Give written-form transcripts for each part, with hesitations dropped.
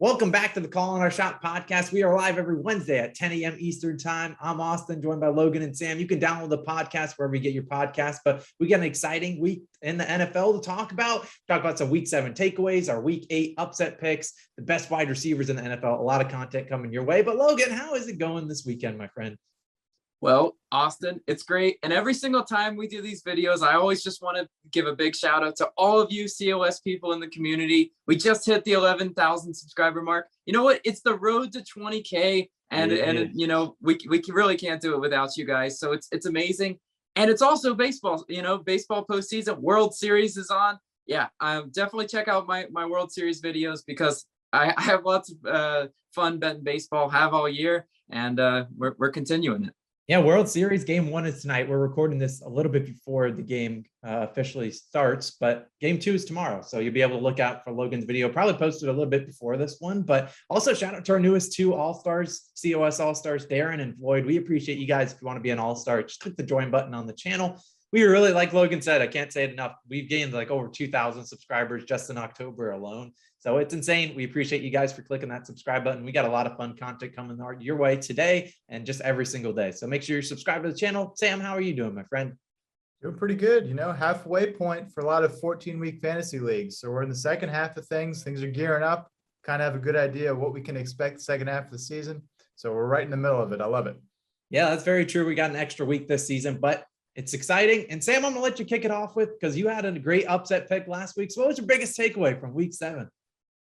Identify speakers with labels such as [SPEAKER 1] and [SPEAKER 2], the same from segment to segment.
[SPEAKER 1] Welcome back to the Call on Our Shot podcast. We are live every Wednesday at 10 a.m. Eastern time. I'm Austin, joined by Logan and Sam. You can download the podcast wherever you get your podcast, but we got an exciting week in the NFL to talk about. Talk about some week 7 takeaways, our week 8 upset picks, the best wide receivers in the NFL. A lot of content coming your way. But Logan, how is it going this weekend, my friend?
[SPEAKER 2] Well, Austin, it's great. And every single time we do these videos, I always just want to give a big shout out to all of you COS people in the community. We just hit the 11,000 subscriber mark. You know what? It's the road to 20K. And you know, we really can't do it without you guys. So it's amazing. And it's also baseball, baseball postseason. World Series is on. Yeah, definitely check out my World Series videos because I have lots of fun betting baseball, have all year. And we're continuing it.
[SPEAKER 1] Yeah, World Series game 1 is tonight. We're recording this a little bit before the game officially starts, but game 2 is tomorrow. So you'll be able to look out for Logan's video, probably posted a little bit before this one, but also shout out to our newest 2 All-Stars, COS All-Stars, Darren and Floyd. We appreciate you guys. If you want to be an All-Star, just click the join button on the channel. We really, like Logan said, I can't say it enough. We've gained like over 2,000 subscribers just in October alone. So it's insane. We appreciate you guys for clicking that subscribe button. We got a lot of fun content coming your way today and just every single day. So make sure you're subscribed to the channel. Sam, how are you doing, my friend?
[SPEAKER 3] Doing pretty good. Halfway point for a lot of 14-week fantasy leagues. So we're in the second half of things. Things are gearing up. Kind of have a good idea of what we can expect the second half of the season. So we're right in the middle of it. I love it.
[SPEAKER 1] Yeah, that's very true. We got an extra week this season, but it's exciting. And Sam, I'm going to let you kick it off with, because you had a great upset pick last week. So what was your biggest takeaway from week 7?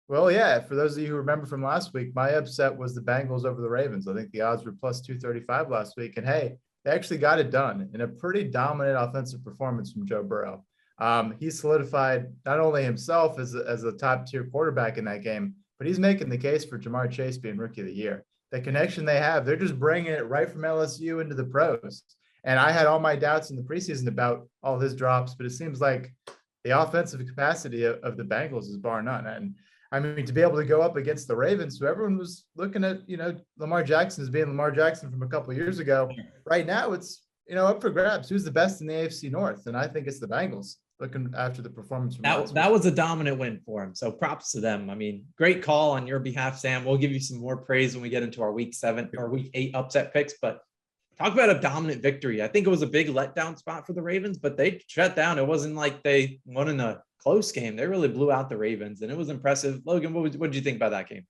[SPEAKER 3] Well, yeah, for those of you who remember from last week, my upset was the Bengals over the Ravens. I think the odds were plus 235 last week. And hey, they actually got it done in a pretty dominant offensive performance from Joe Burrow. He solidified not only himself as a top tier quarterback in that game, but he's making the case for Jamar Chase being Rookie of the Year. The connection they have, they're just bringing it right from LSU into the pros. And I had all my doubts in the preseason about all his drops, but it seems like the offensive capacity of the Bengals is bar none. And I mean, to be able to go up against the Ravens, who everyone was looking at, Lamar Jackson as being Lamar Jackson from a couple of years ago. Right now, it's, up for grabs. Who's the best in the AFC North? And I think it's the Bengals, looking after the performance from
[SPEAKER 1] that was a dominant win for him. So props to them. I mean, great call on your behalf, Sam. We'll give you some more praise when we get into our week 7 or week 8 upset picks, but talk about a dominant victory. I think it was a big letdown spot for the Ravens, but they shut down. It wasn't like they won in a close game. They really blew out the Ravens, and it was impressive. Logan, what did you think about that game?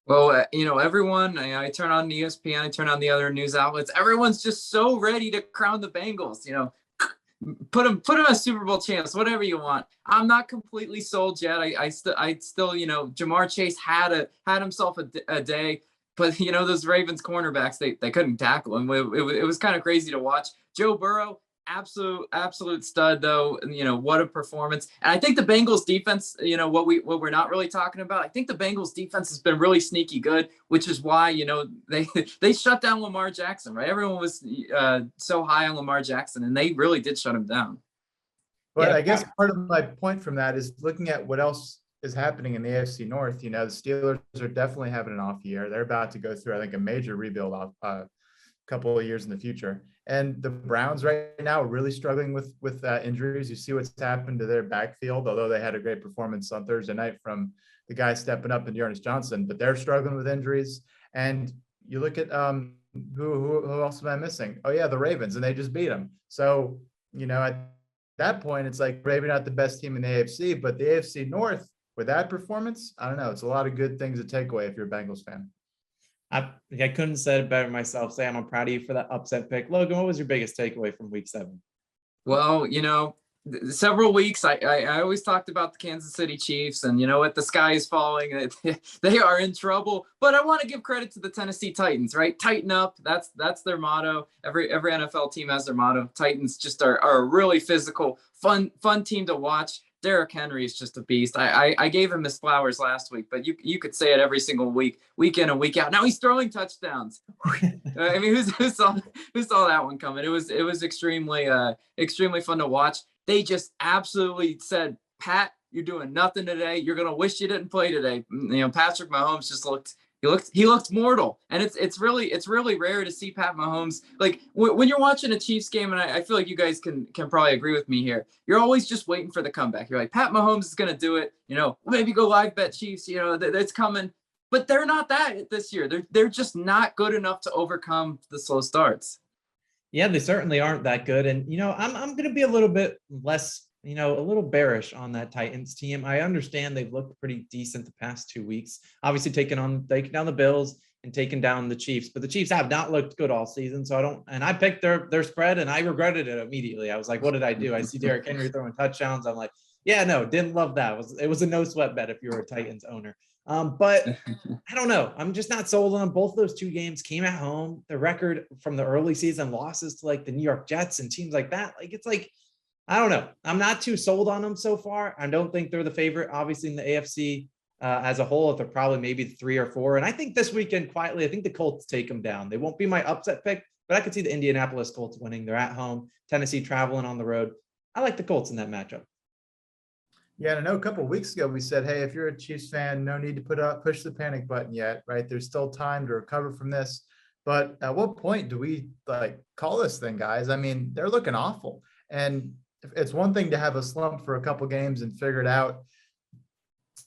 [SPEAKER 2] Well, everyone, I turn on ESPN, I turn on the other news outlets. Everyone's just so ready to crown the Bengals. Put them a Super Bowl chance, whatever you want. I'm not completely sold yet. I still, Jamar Chase had himself a day. But, those Ravens cornerbacks, they couldn't tackle him. It was kind of crazy to watch. Joe Burrow, absolute stud, though. What a performance. And I think the Bengals defense, what we're not really talking about, I think the Bengals defense has been really sneaky good, which is why, they shut down Lamar Jackson, right? Everyone was so high on Lamar Jackson, and they really did shut him down.
[SPEAKER 3] But yeah, I guess part of my point from that is looking at what else is happening in the AFC North. The Steelers are definitely having an off year. They're about to go through, I think, a major rebuild a couple of years in the future. And the Browns right now are really struggling with injuries. You see what's happened to their backfield, although they had a great performance on Thursday night from the guy stepping up in Dearness Johnson, but they're struggling with injuries. And you look at who else am I missing? Oh yeah, the Ravens, and they just beat them. So, at that point, it's like maybe not the best team in the AFC, but the AFC North, with that performance, I don't know. It's a lot of good things to take away if you're a Bengals fan.
[SPEAKER 1] I couldn't have said it better myself, Sam. I'm proud of you for that upset pick. Logan, what was your biggest takeaway from week 7?
[SPEAKER 2] Well, several weeks, I always talked about the Kansas City Chiefs, and you know what? The sky is falling. They are in trouble. But I want to give credit to the Tennessee Titans, right? Tighten up. That's their motto. Every NFL team has their motto. Titans just are a really physical, fun team to watch. Derrick Henry is just a beast. I gave him his flowers last week, but you could say it every single week in and week out. Now he's throwing touchdowns. I mean, who saw that one coming? It was extremely fun to watch. They just absolutely said, Pat, you're doing nothing today. You're gonna wish you didn't play today. Patrick Mahomes just looked mortal, and it's really rare to see Pat Mahomes. Like when you're watching a Chiefs game, and I feel like you guys can probably agree with me here. You're always just waiting for the comeback. You're like, Pat Mahomes is gonna do it. Maybe go live bet Chiefs. That's coming. but they're not that this year. They're just not good enough to overcome the slow starts.
[SPEAKER 1] Yeah, they certainly aren't that good. And, I'm going to be a little bit less, a little bearish on that Titans team. I understand they've looked pretty decent the past 2 weeks, obviously taking down the Bills and taking down the Chiefs, but the Chiefs have not looked good all season. So I picked their spread and I regretted it immediately. I was like, what did I do? I see Derrick Henry throwing touchdowns. I'm like, yeah, no, didn't love that. It was a no sweat bet if you were a Titans owner. But I don't know. I'm just not sold on them. Both those two games came at home. The record from the early season losses to like the New York Jets and teams like that. Like, it's like, I don't know. I'm not too sold on them so far. I don't think they're the favorite, obviously, in the AFC as a whole. They're probably maybe 3 or 4. And I think this weekend, quietly, I think the Colts take them down. They won't be my upset pick, but I could see the Indianapolis Colts winning. They're at home. Tennessee traveling on the road. I like the Colts in that matchup.
[SPEAKER 3] Yeah, and I know a couple of weeks ago we said, hey, if you're a Chiefs fan, no need to push the panic button yet, right? There's still time to recover from this. But at what point do we call this thing, guys? I mean, they're looking awful. And it's one thing to have a slump for a couple games and figure it out.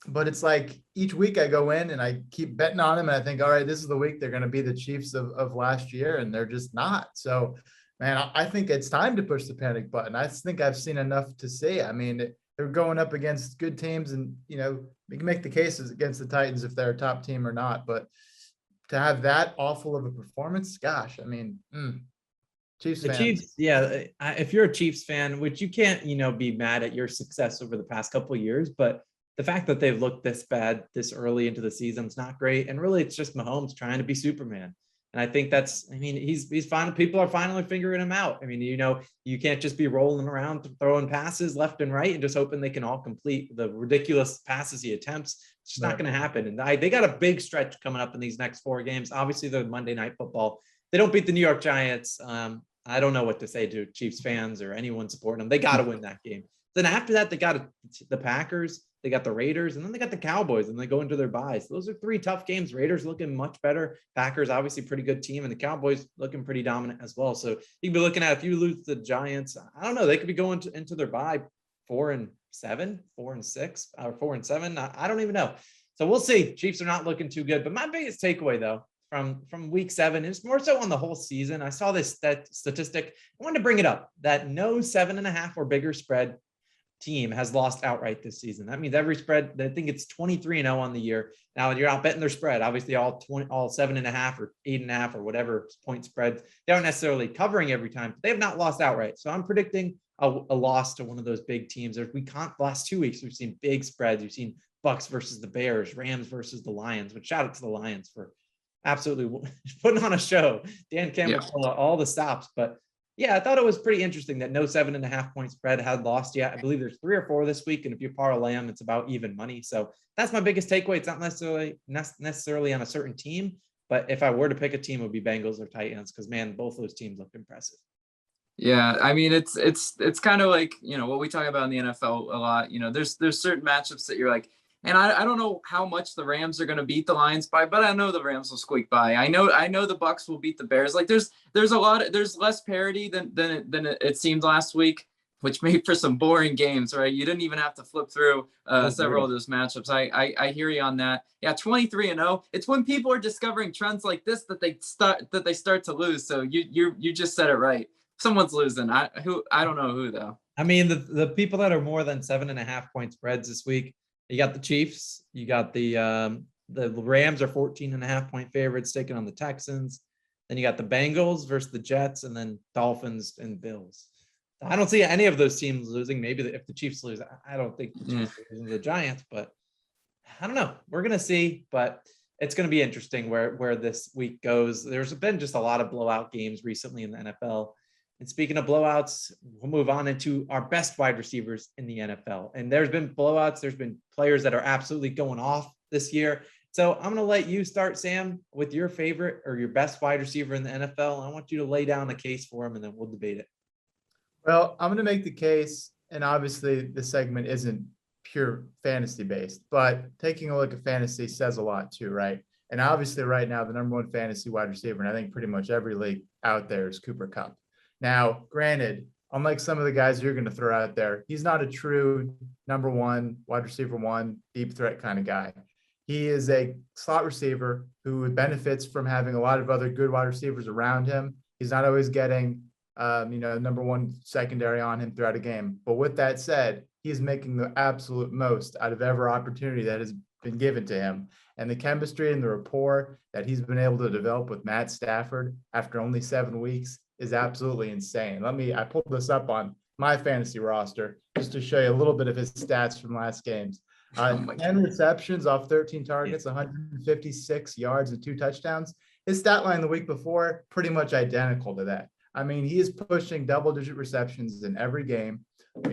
[SPEAKER 3] But it's like each week I go in and I keep betting on them and I think, all right, this is the week they're going to be the Chiefs of last year, and they're just not. So, man, I think it's time to push the panic button. I think I've seen enough to see. I mean, they're going up against good teams, and we can make the cases against the Titans if they're a top team or not. But to have that awful of a performance, gosh, I mean, Chiefs fans.
[SPEAKER 1] Chiefs, yeah. If you're a Chiefs fan, which you can't, be mad at your success over the past couple of years, but the fact that they've looked this bad this early into the season is not great. And really, it's just Mahomes trying to be Superman. And I think he's fine. People are finally figuring him out. I mean, you can't just be rolling around throwing passes left and right and just hoping they can all complete the ridiculous passes he attempts. It's just not going to happen. And they got a big stretch coming up in these next 4 games. Obviously, they're Monday Night Football. They don't beat the New York Giants. I don't know what to say to Chiefs fans or anyone supporting them. They got to win that game. Then after that, they got the Packers, they got the Raiders, and then they got the Cowboys, and they go into their buys. Those are 3 tough games. Raiders looking much better. Packers, obviously, pretty good team, and the Cowboys looking pretty dominant as well. So you can be looking at, if you lose the Giants, I don't know, they could be going into their bye 4-7, 4-6, or 4-7. I don't even know. So we'll see. Chiefs are not looking too good. But my biggest takeaway, though, from week 7 is more so on the whole season. I saw this statistic. I wanted to bring it up, that no 7.5 or bigger spread team has lost outright this season. That means every spread, I think it's 23-0 on the year. Now you're not betting their spread. Obviously, all 7.5 or 8.5 or whatever point spreads, they aren't necessarily covering every time, but they have not lost outright. So I'm predicting a loss to one of those big teams. The last 2 weeks, we've seen big spreads. We've seen Bucks versus the Bears, Rams versus the Lions, but shout out to the Lions for absolutely putting on a show. Dan Campbell, all the stops, but yeah, I thought it was pretty interesting that no 7.5 point spread had lost yet. I believe there's 3 or 4 this week, and if you parlay them, it's about even money. So that's my biggest takeaway. It's not necessarily on a certain team, but if I were to pick a team, it would be Bengals or Titans, because man, both those teams look impressive.
[SPEAKER 2] Yeah, I mean, it's kind of like, what we talk about in the NFL a lot. There's certain matchups that you're like, and I don't know how much the Rams are going to beat the Lions by, but I know the Rams will squeak by. I know the Bucks will beat the Bears. Like there's less parity than it seemed last week, which made for some boring games, right? You didn't even have to flip through several of those matchups. I hear you on that. Yeah, 23-0. It's when people are discovering trends like this that they start to lose. So you just said it right. Someone's losing. I don't know who though.
[SPEAKER 1] I mean, the people that are more than 7.5 point spreads this week. You got the Chiefs. You got the Rams are 14.5 point favorites taking on the Texans. Then you got the Bengals versus the Jets, and then Dolphins and Bills. I don't see any of those teams losing. Maybe if the Chiefs lose, I don't think the Chiefs are losing the Giants, but I don't know. We're gonna see, but it's gonna be interesting where this week goes. There's been just a lot of blowout games recently in the NFL. And speaking of blowouts, we'll move on into our best wide receivers in the NFL. And there's been blowouts. There's been players that are absolutely going off this year. So I'm going to let you start, Sam, with your favorite or your best wide receiver in the NFL. I want you to lay down a case for him, and then we'll debate it.
[SPEAKER 3] Well, I'm going to make the case, and obviously the segment isn't pure fantasy based, but taking a look at fantasy says a lot too, right? And obviously right now, the number 1 fantasy wide receiver, and I think pretty much every league out there, is Cooper Kupp. Now, granted, unlike some of the guys you're going to throw out there, he's not a true number 1 wide receiver 1 deep threat kind of guy. He is a slot receiver who benefits from having a lot of other good wide receivers around him. He's not always getting, number one secondary on him throughout a game. But with that said, he's making the absolute most out of every opportunity that has been given to him. And the chemistry and the rapport that he's been able to develop with Matt Stafford after only 7 weeks is absolutely insane. I pulled this up on my fantasy roster just to show you a little bit of his stats from last games. 10 receptions off 13 targets, 156 yards and 2 touchdowns. His stat line the week before, pretty much identical to that. I mean, he is pushing double-digit receptions in every game.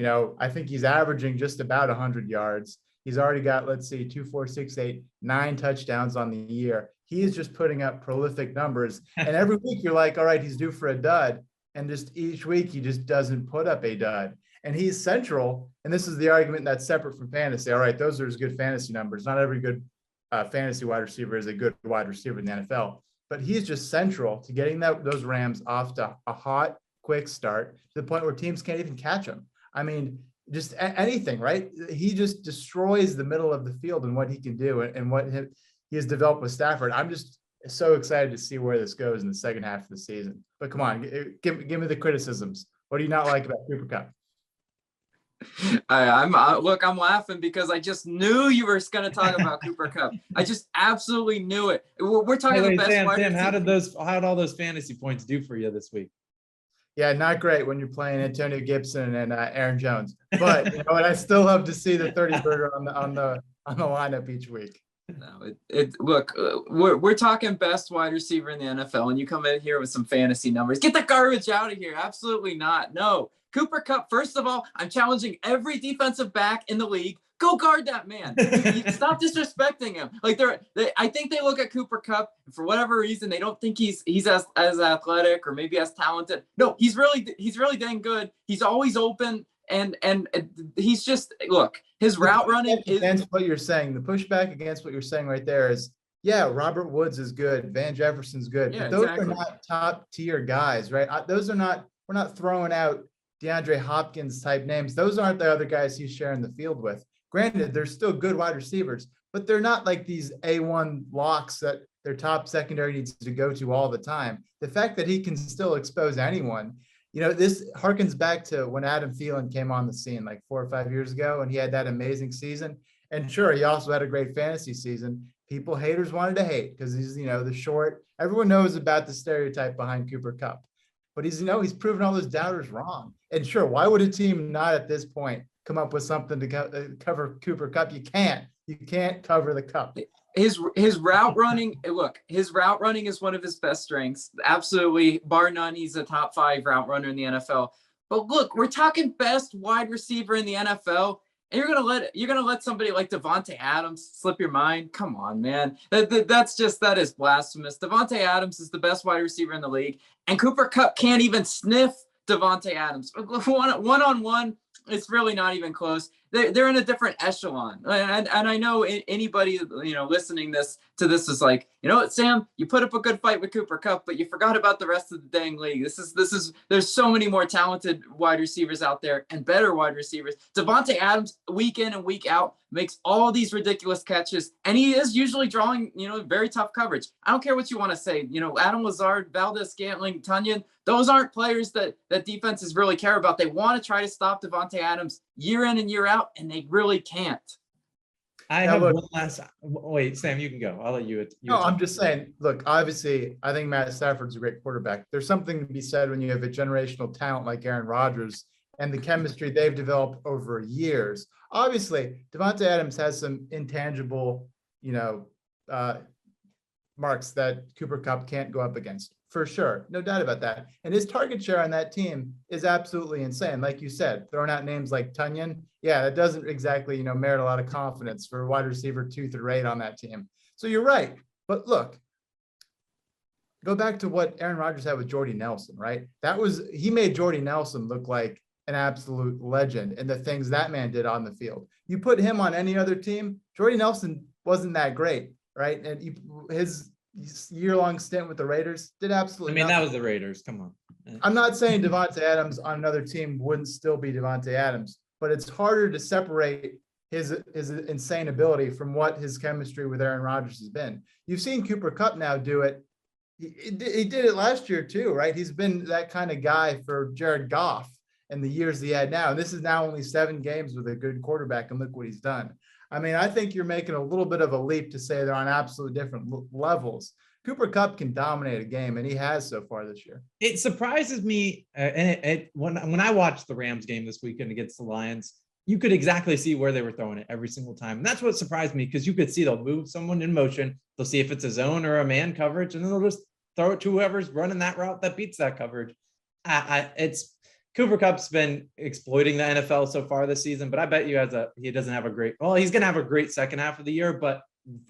[SPEAKER 3] I think he's averaging just about 100 yards. He's already got, 2, 4, 6, 8, 9 touchdowns on the year. He is just putting up prolific numbers. And every week you're like, all right, he's due for a dud. And just each week he just doesn't put up a dud. And he's central. And this is the argument that's separate from fantasy. All right, those are his good fantasy numbers. Not every good fantasy wide receiver is a good wide receiver in the NFL. But he's just central to getting those Rams off to a hot, quick start to the point where teams can't even catch him. I mean, just anything, right? He just destroys the middle of the field and what he can do and what he has developed with Stafford. I'm just so excited to see where this goes in the second half of the season. But come on, give me the criticisms. What do you not like about Cooper Kupp?
[SPEAKER 2] I'm laughing because I just knew you were going to talk about Cooper Kupp. I just absolutely knew it. We're talking the best.
[SPEAKER 1] Sam, how did all those fantasy points do for you this week?
[SPEAKER 3] Yeah, not great when you're playing Antonio Gibson and Aaron Jones. But you know what? I still love to see the 30-burger on the lineup each week.
[SPEAKER 2] No, look, we're talking best wide receiver in the NFL, and you come in here with some fantasy numbers. Get the garbage out of here. Absolutely not. No. Cooper Kupp, first of all, I'm challenging every defensive back in the league. Go guard that man. Stop disrespecting him. I think they look at Cooper Kupp, and for whatever reason, they don't think he's as athletic or maybe as talented. No, he's really dang good. He's always open, and he's just, look, his route running is
[SPEAKER 3] against what you're saying. The pushback against what you're saying right there is, yeah, Robert Woods is good, Van Jefferson's good, but those are not top tier guys, right? We're not throwing out DeAndre Hopkins type names. Those aren't the other guys he's sharing the field with. Granted, they're still good wide receivers, but they're not like these A1 locks that their top secondary needs to go to all the time. The fact that he can still expose anyone, this harkens back to when Adam Thielen came on the scene like 4 or 5 years ago, and he had that amazing season. And sure, he also had a great fantasy season. Haters wanted to hate because he's, the short. Everyone knows about the stereotype behind Cooper Kupp. But he's proven all those doubters wrong. And sure, why would a team not at this point come up with something to cover Cooper Kupp? You can't cover the Kupp.
[SPEAKER 2] His route running, look, his route running is one of his best strengths. Absolutely, bar none, he's a top 5 route runner in the NFL. But look, we're talking best wide receiver in the NFL. And you're gonna let somebody like Davante Adams slip your mind? Come on, man. That is blasphemous. Davante Adams is the best wide receiver in the league, and Cooper Kupp can't even sniff Davante Adams. One-on-one, it's really not even close. They're in a different echelon, and I know anybody listening to this is like, you know what, Sam, you put up a good fight with Cooper Kupp, but you forgot about the rest of the dang league. There's so many more talented wide receivers out there and better wide receivers. Davante Adams, week in and week out, makes all these ridiculous catches, and he is usually drawing very tough coverage. I don't care what you want to say. Adam Lazard, Valdez-Scantling, Tunyon, those aren't players that defenses really care about. They want to try to stop Davante Adams year in and year out, and they really can't.
[SPEAKER 1] Wait, Sam, you can go. I'll let you.
[SPEAKER 3] I'm just saying, look, obviously, I think Matt Stafford's a great quarterback. There's something to be said when you have a generational talent like Aaron Rodgers and the chemistry they've developed over years. Obviously, Davante Adams has some intangible, marks that Cooper Kupp can't go up against. For sure. No doubt about that. And his target share on that team is absolutely insane. Like you said, throwing out names like Tunyon. Yeah, that doesn't exactly, merit a lot of confidence for wide receiver 2 through 8 on that team. So you're right. But look, go back to what Aaron Rodgers had with Jordy Nelson, right? He made Jordy Nelson look like an absolute legend and the things that man did on the field. You put him on any other team, Jordy Nelson wasn't that great, right? And his year-long stint with the Raiders did absolutely nothing.
[SPEAKER 1] That was the Raiders. Come on.
[SPEAKER 3] I'm not saying Davante Adams on another team wouldn't still be Davante Adams, but it's harder to separate his insane ability from what his chemistry with Aaron Rodgers has been. You've seen Cooper Kupp now do it. He did it last year too, right? He's been that kind of guy for Jared Goff and the years he had now. And this is now only 7 games with a good quarterback, and look what he's done. I mean, I think you're making a little bit of a leap to say they're on absolute different levels. Cooper Kupp can dominate a game, and he has so far this year.
[SPEAKER 1] It surprises me, when I watched the Rams game this weekend against the Lions, you could exactly see where they were throwing it every single time. And that's what surprised me, because you could see they'll move someone in motion. They'll see if it's a zone or a man coverage, and then they'll just throw it to whoever's running that route that beats that coverage. It's Cooper Kupp's been exploiting the NFL so far this season, but I bet you he doesn't have a great, well, he's going to have a great second half of the year, but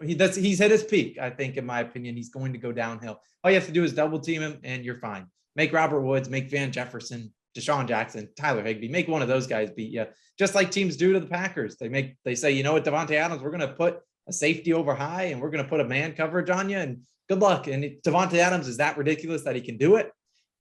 [SPEAKER 1] he's hit his peak. I think, in my opinion, he's going to go downhill. All you have to do is double team him and you're fine. Make Robert Woods, make Van Jefferson, Deshaun Jackson, Tyler Higbee, make one of those guys beat you, just like teams do to the Packers. They say, you know what, Devontae Adams, we're going to put a safety over high and we're going to put a man coverage on you, and good luck. And Devontae Adams is that ridiculous that he can do it.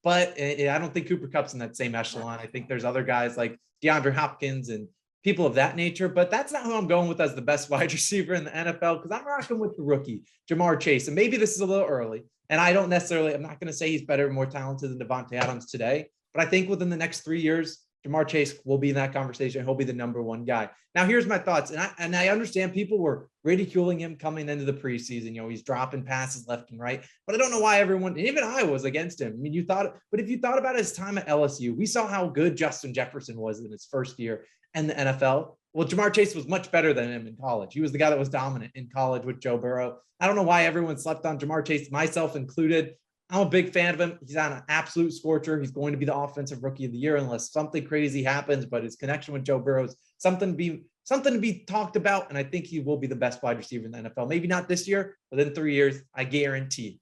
[SPEAKER 1] But I don't think Cooper Kupp's in that same echelon. I think there's other guys like DeAndre Hopkins and people of that nature, but that's not who I'm going with as the best wide receiver in the NFL, because I'm rocking with the rookie, Jamar Chase. And maybe this is a little early, and I'm not going to say he's better and more talented than Devontae Adams today, but I think within the next 3 years, Jamar Chase will be in that conversation. He'll be the number one guy. Now, here's my thoughts. And I understand people were ridiculing him coming into the preseason. You know, he's dropping passes left and right, but I don't know why everyone, even I, was against him. I mean, but if you thought about his time at LSU, we saw how good Justin Jefferson was in his first year in the NFL. Well, Jamar Chase was much better than him in college. He was the guy that was dominant in college with Joe Burrow. I don't know why everyone slept on Jamar Chase, myself included. I'm a big fan of him. He's on an absolute scorcher. He's going to be the offensive rookie of the year unless something crazy happens, but his connection with Joe Burrow is something to be talked about. And I think he will be the best wide receiver in the NFL. Maybe not this year, but in 3 years, I guarantee.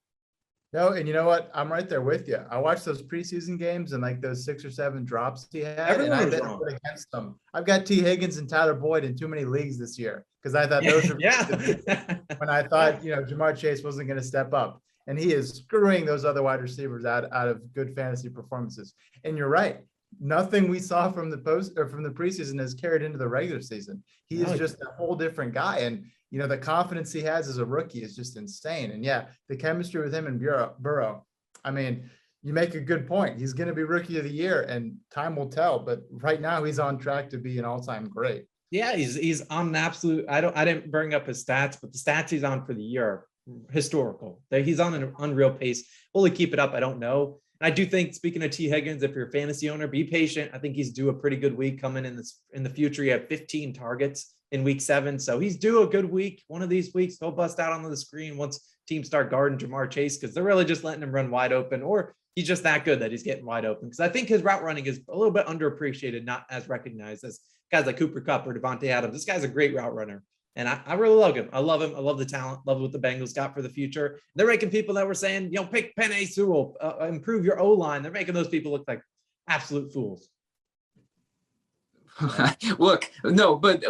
[SPEAKER 3] No, and you know what? I'm right there with you. I watched those preseason games and like those 6 or 7 drops he had,
[SPEAKER 1] Everyone
[SPEAKER 3] and
[SPEAKER 1] was
[SPEAKER 3] I
[SPEAKER 1] wrong.
[SPEAKER 3] bet against them. I've got T. Higgins and Tyler Boyd in too many leagues this year because I thought those were when I thought, Jamar Chase wasn't going to step up. And he is screwing those other wide receivers out of good fantasy performances. And you're right. Nothing we saw from the preseason has carried into the regular season. He is just a whole different guy. And, the confidence he has as a rookie is just insane. And yeah, the chemistry with him and Burrow, I mean, you make a good point. He's going to be rookie of the year and time will tell. But right now he's on track to be an all-time great.
[SPEAKER 1] Yeah, he's on an absolute, I didn't bring up his stats, but the stats he's on for the year are historical. He's on an unreal pace. Will he keep it up? I don't know. And I do think, speaking of T. Higgins, if you're a fantasy owner, be patient. I think he's due a pretty good week coming in the future. He had 15 targets in week 7. So he's due a good week. One of these weeks, he'll bust out onto the screen once teams start guarding Jamar Chase, because they're really just letting him run wide open, or he's just that good that he's getting wide open. Because I think his route running is a little bit underappreciated, not as recognized as guys like Cooper Kupp or Devontae Adams. This guy's a great route runner. And I really love him. I love him. I love the talent. Love what the Bengals got for the future. They're making people that were saying, pick Penei Sewell, improve your O-line. They're making those people look like absolute fools.
[SPEAKER 2] Look, no, but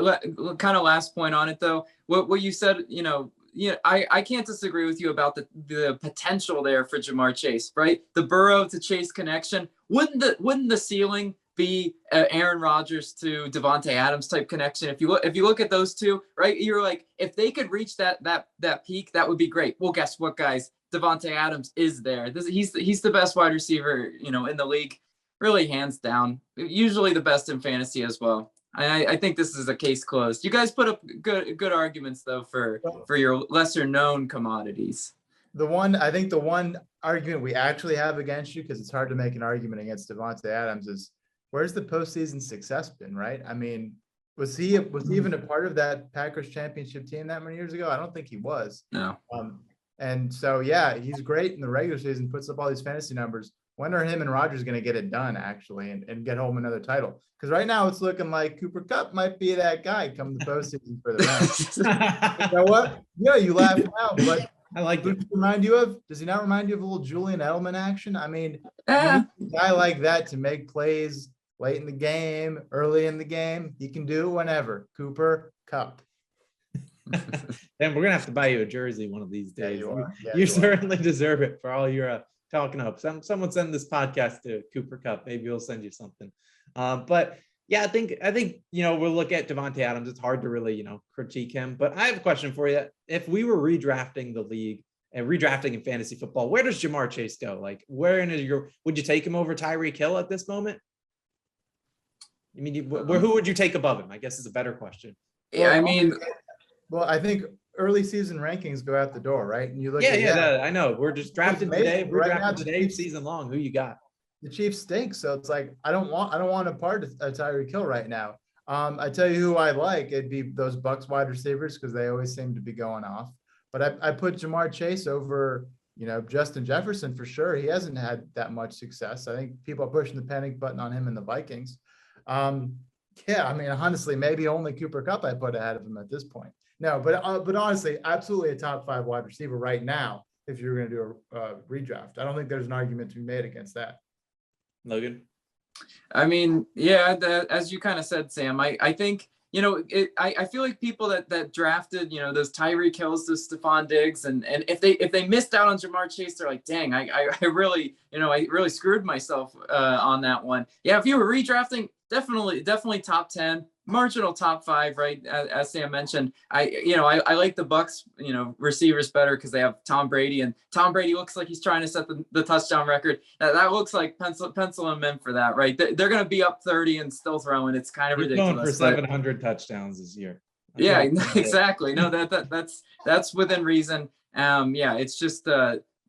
[SPEAKER 2] kind of last point on it, though. What you said, I can't disagree with you about the potential there for Jamar Chase, right? The Burrow to Chase connection. Wouldn't the ceiling be Aaron Rodgers to Devontae Adams type connection? If you look at those two, right, you're like, if they could reach that peak, that would be great. Well, guess what, guys? Devontae Adams is there. He's the best wide receiver, in the league, really hands down. Usually the best in fantasy as well. I think this is a case closed. You guys put up good arguments though for your lesser known commodities.
[SPEAKER 3] The one argument we actually have against you, because it's hard to make an argument against Devontae Adams, is where's the postseason success been, right? I mean, was he even a part of that Packers championship team that many years ago? I don't think he was.
[SPEAKER 2] No.
[SPEAKER 3] And so, yeah, he's great in the regular season, puts up all these fantasy numbers. When are him and Rodgers going to get it done, actually, and get home another title? Because right now it's looking like Cooper Kupp might be that guy come the postseason for the Rams. You know what? Yeah, you laugh now, but
[SPEAKER 1] I like it.
[SPEAKER 3] Does he not remind you of a little Julian Edelman action? I mean, you need a guy like that to make plays late in the game, early in the game. He can do it whenever. Cooper Kupp.
[SPEAKER 1] And we're gonna have to buy you a jersey one of these days.
[SPEAKER 3] Yeah,
[SPEAKER 1] you certainly deserve it for all your talking up. Someone send this podcast to Cooper Kupp. Maybe he'll send you something. But Yeah, I think we'll look at Devontae Adams. It's hard to really critique him, but I have a question for you. If we were redrafting the league and redrafting in fantasy football, where does Jamar Chase go? Like, where in your would you take him over Tyreek Hill at this moment? I mean, who would you take above him? I guess is a better question.
[SPEAKER 2] Yeah, I mean,
[SPEAKER 3] Well, I think early season rankings go out the door, right? And you look
[SPEAKER 1] I know. We're just drafting today. We're
[SPEAKER 3] right now,
[SPEAKER 1] drafting today, season long. Who you got?
[SPEAKER 3] the Chiefs stink. So it's like I don't want a part of Tyreek Hill right now. I tell you who I like. It'd be those Bucks wide receivers because they always seem to be going off. But I put Jamar Chase over, Justin Jefferson for sure. He hasn't had that much success. I think people are pushing the panic button on him in the Vikings. Yeah, I mean, honestly, maybe only Cooper Kupp I put ahead of him at this point. No, but honestly, absolutely a top 5 wide receiver right now. If you're going to do a redraft, I don't think there's an argument to be made against that.
[SPEAKER 1] Logan.
[SPEAKER 2] I mean, yeah, as you kind of said, Sam, I think, I feel like people that drafted, those Tyreek Hills, those Stephon Diggs, and if they missed out on Jamar Chase, they're like, dang, I really, I really screwed myself on that one. Yeah, if you were redrafting, definitely top 10, marginal top 5, right? As Sam mentioned, I like the Bucks, receivers better because they have Tom Brady, and Tom Brady looks like he's trying to set the touchdown record. That looks like pencil him in for that, right? They're going to be up 30 and still throwing. It's kind of ridiculous.
[SPEAKER 1] Going for 700 touchdowns this year.
[SPEAKER 2] Yeah, exactly. No, that's within reason. Yeah, it's just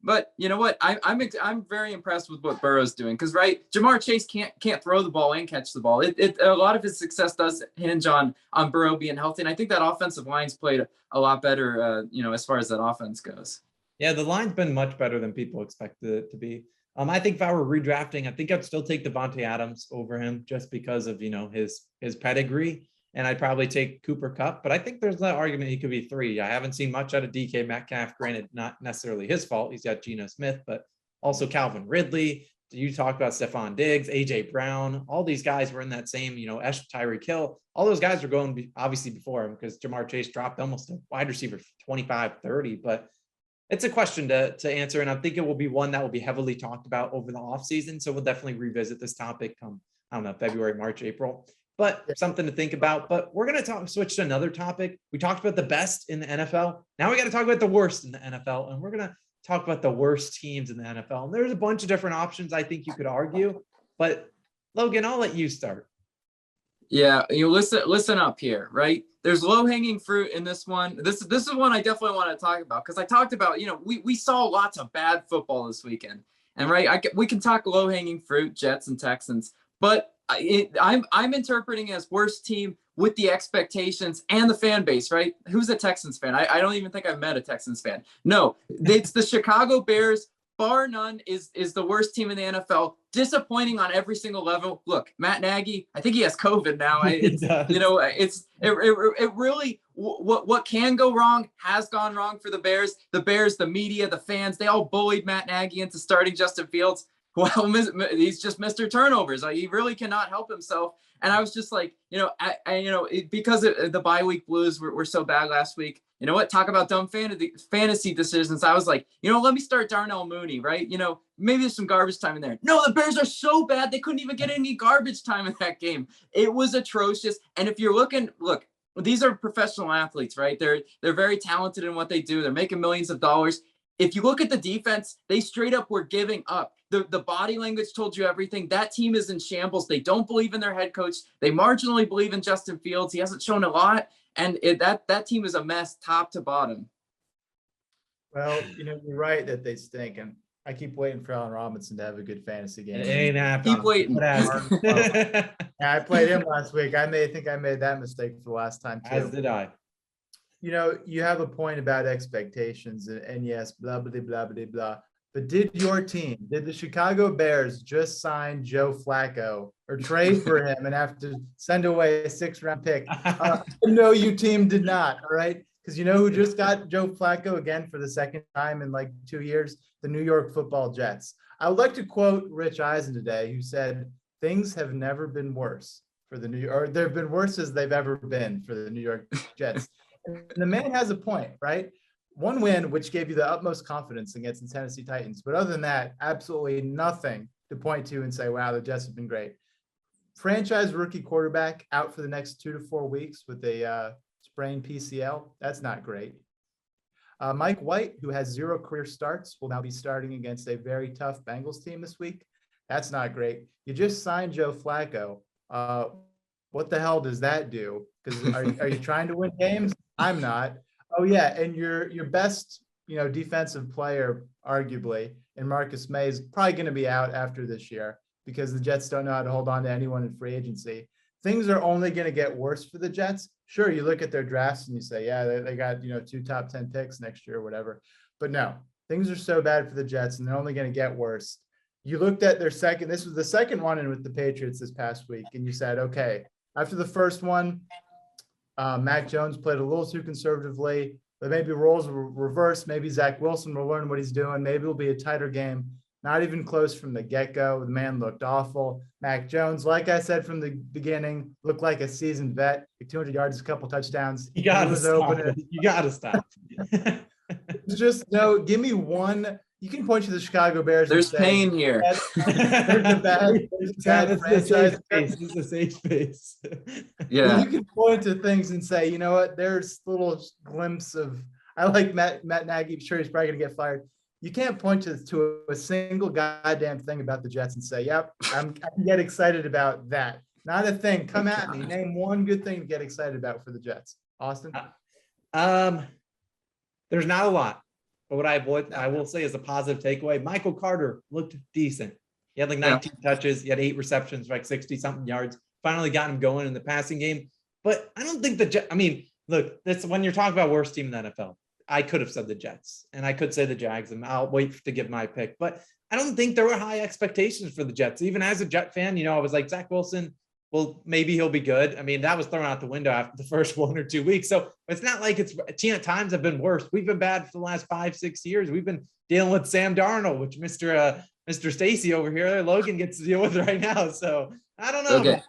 [SPEAKER 2] but you know what? I'm very impressed with what Burrow's doing because Jamar Chase can't throw the ball and catch the ball. A lot of his success does hinge on Burrow being healthy, and I think that offensive line's played a lot better, as far as that offense goes.
[SPEAKER 1] Yeah, the line's been much better than people expected it to be. I think if I were redrafting, I think I'd still take Devontae Adams over him just because of his pedigree. And I'd probably take Cooper Kupp, but I think there's that argument he could be 3. I haven't seen much out of DK Metcalf. Granted, not necessarily his fault. He's got Geno Smith, but also Calvin Ridley. You talk about Stephon Diggs, AJ Brown. All these guys were in that same, Tyreek Hill. All those guys were going obviously before him because Jamar Chase dropped almost a wide receiver 25, 30. But it's a question to answer, and I think it will be one that will be heavily talked about over the offseason. So we'll definitely revisit this topic come, I don't know, February, March, April. But something to think about. But we're going to switch to another topic. We talked about the best in the NFL. Now we got to talk about the worst in the NFL. And we're going to talk about the worst teams in the NFL. And there's a bunch of different options I think you could argue. But Logan, I'll let you start.
[SPEAKER 2] Yeah, you listen up here, right? There's low-hanging fruit in this one. This is one I definitely want to talk about because I talked about, we saw lots of bad football this weekend. And we can talk low-hanging fruit, Jets and Texans, but I'm interpreting as worst team with the expectations and the fan base, right? Who's a Texans fan? I don't even think I've met a Texans fan. No, it's the Chicago Bears, bar none, is the worst team in the NFL. Disappointing on every single level. Look, Matt Nagy, I think he has COVID now. It really, what can go wrong has gone wrong for the Bears. The Bears, the media, the fans, they all bullied Matt Nagy into starting Justin Fields. Well, he's just Mr. Turnovers. He really cannot help himself. And I was just like, because the bye week blues were so bad last week. You know what? Talk about dumb fantasy decisions. I was like, let me start Darnell Mooney, right? Maybe there's some garbage time in there. No, the Bears are so bad they couldn't even get any garbage time in that game. It was atrocious. And if you're look, these are professional athletes, right? They're very talented in what they do. They're making millions of dollars. If you look at the defense, they straight up were giving up. The body language told you everything. That team is in shambles. They don't believe in their head coach. They marginally believe in Justin Fields. He hasn't shown a lot. And that team is a mess top to bottom.
[SPEAKER 3] Well, you're right that they stink. And I keep waiting for Allen Robinson to have a good fantasy game.
[SPEAKER 1] It ain't happening.
[SPEAKER 2] Keep waiting.
[SPEAKER 3] Yeah, I played him last week. I think I made that mistake for the last time too.
[SPEAKER 1] As did I.
[SPEAKER 3] You have a point about expectations and yes, blah, blah, blah, blah, blah. But did the Chicago Bears just sign Joe Flacco or trade for him and have to send away a 6th-round pick? No, you team did not. All right. Because who just got Joe Flacco again for the second time in like 2 years? The New York Football Jets. I would like to quote Rich Eisen today, who said, "Things have never been worse for the they've been worse as they've ever been for the New York Jets." And the man has a point, right? One win, which gave you the utmost confidence against the Tennessee Titans. But other than that, absolutely nothing to point to and say, wow, the Jets have been great. franchise rookie quarterback out for the next 2 to 4 weeks with a sprained PCL. That's not great. Mike White, who has 0 career starts, will now be starting against a very tough Bengals team this week. That's not great. You just signed Joe Flacco. What the hell does that do? Because are you trying to win games? I'm not. Oh yeah, and your best defensive player, arguably, and Marcus May is probably going to be out after this year because the Jets don't know how to hold on to anyone in free agency. Things are only going to get worse for the Jets. Sure, you look at their drafts and you say, yeah, they got 2 top 10 picks next year or whatever. But no, things are so bad for the Jets and they're only going to get worse. You looked at their second, this was the second one in with the Patriots this past week, and you said, okay, after the first one, Mac Jones played a little too conservatively, but maybe roles will reverse. Maybe Zach Wilson will learn what he's doing. Maybe it'll be a tighter game. Not even close from the get-go. The man looked awful. Mac Jones, like I said from the beginning, looked like a seasoned vet, like 200 yards, a couple touchdowns.
[SPEAKER 1] You got to stop. You got to stop.
[SPEAKER 3] Just no. Give me one. You can point to the Chicago Bears.
[SPEAKER 2] There's pain here.
[SPEAKER 3] There's a bad franchise.
[SPEAKER 1] This is a safe space.
[SPEAKER 2] Yeah.
[SPEAKER 3] You can point to things and say, you know what? There's little glimpse of. I like Matt Nagy. I'm sure he's probably going to get fired. You can't point to a single goddamn thing about the Jets and say, yep, I can get excited about that. Not a thing. Come at me. Name one good thing to get excited about for the Jets. Austin?
[SPEAKER 1] There's not a lot. But what I will say is a positive takeaway. Michael Carter looked decent. He had like 19 touches. He had 8 receptions, like 60-something yards. Finally got him going in the passing game. But I don't think look, that's when you're talking about worst team in the NFL. I could have said the Jets, and I could say the Jags, and I'll wait to give my pick. But I don't think there were high expectations for the Jets. Even as a Jet fan, I was like, Zach Wilson, well, maybe he'll be good. I mean, that was thrown out the window after the first 1 or 2 weeks. So it's not like times have been worse. We've been bad for the last 5-6 years. We've been dealing with Sam Darnold, which Mr. Stacy over here, Logan, gets to deal with right now. So I don't know.
[SPEAKER 2] Okay.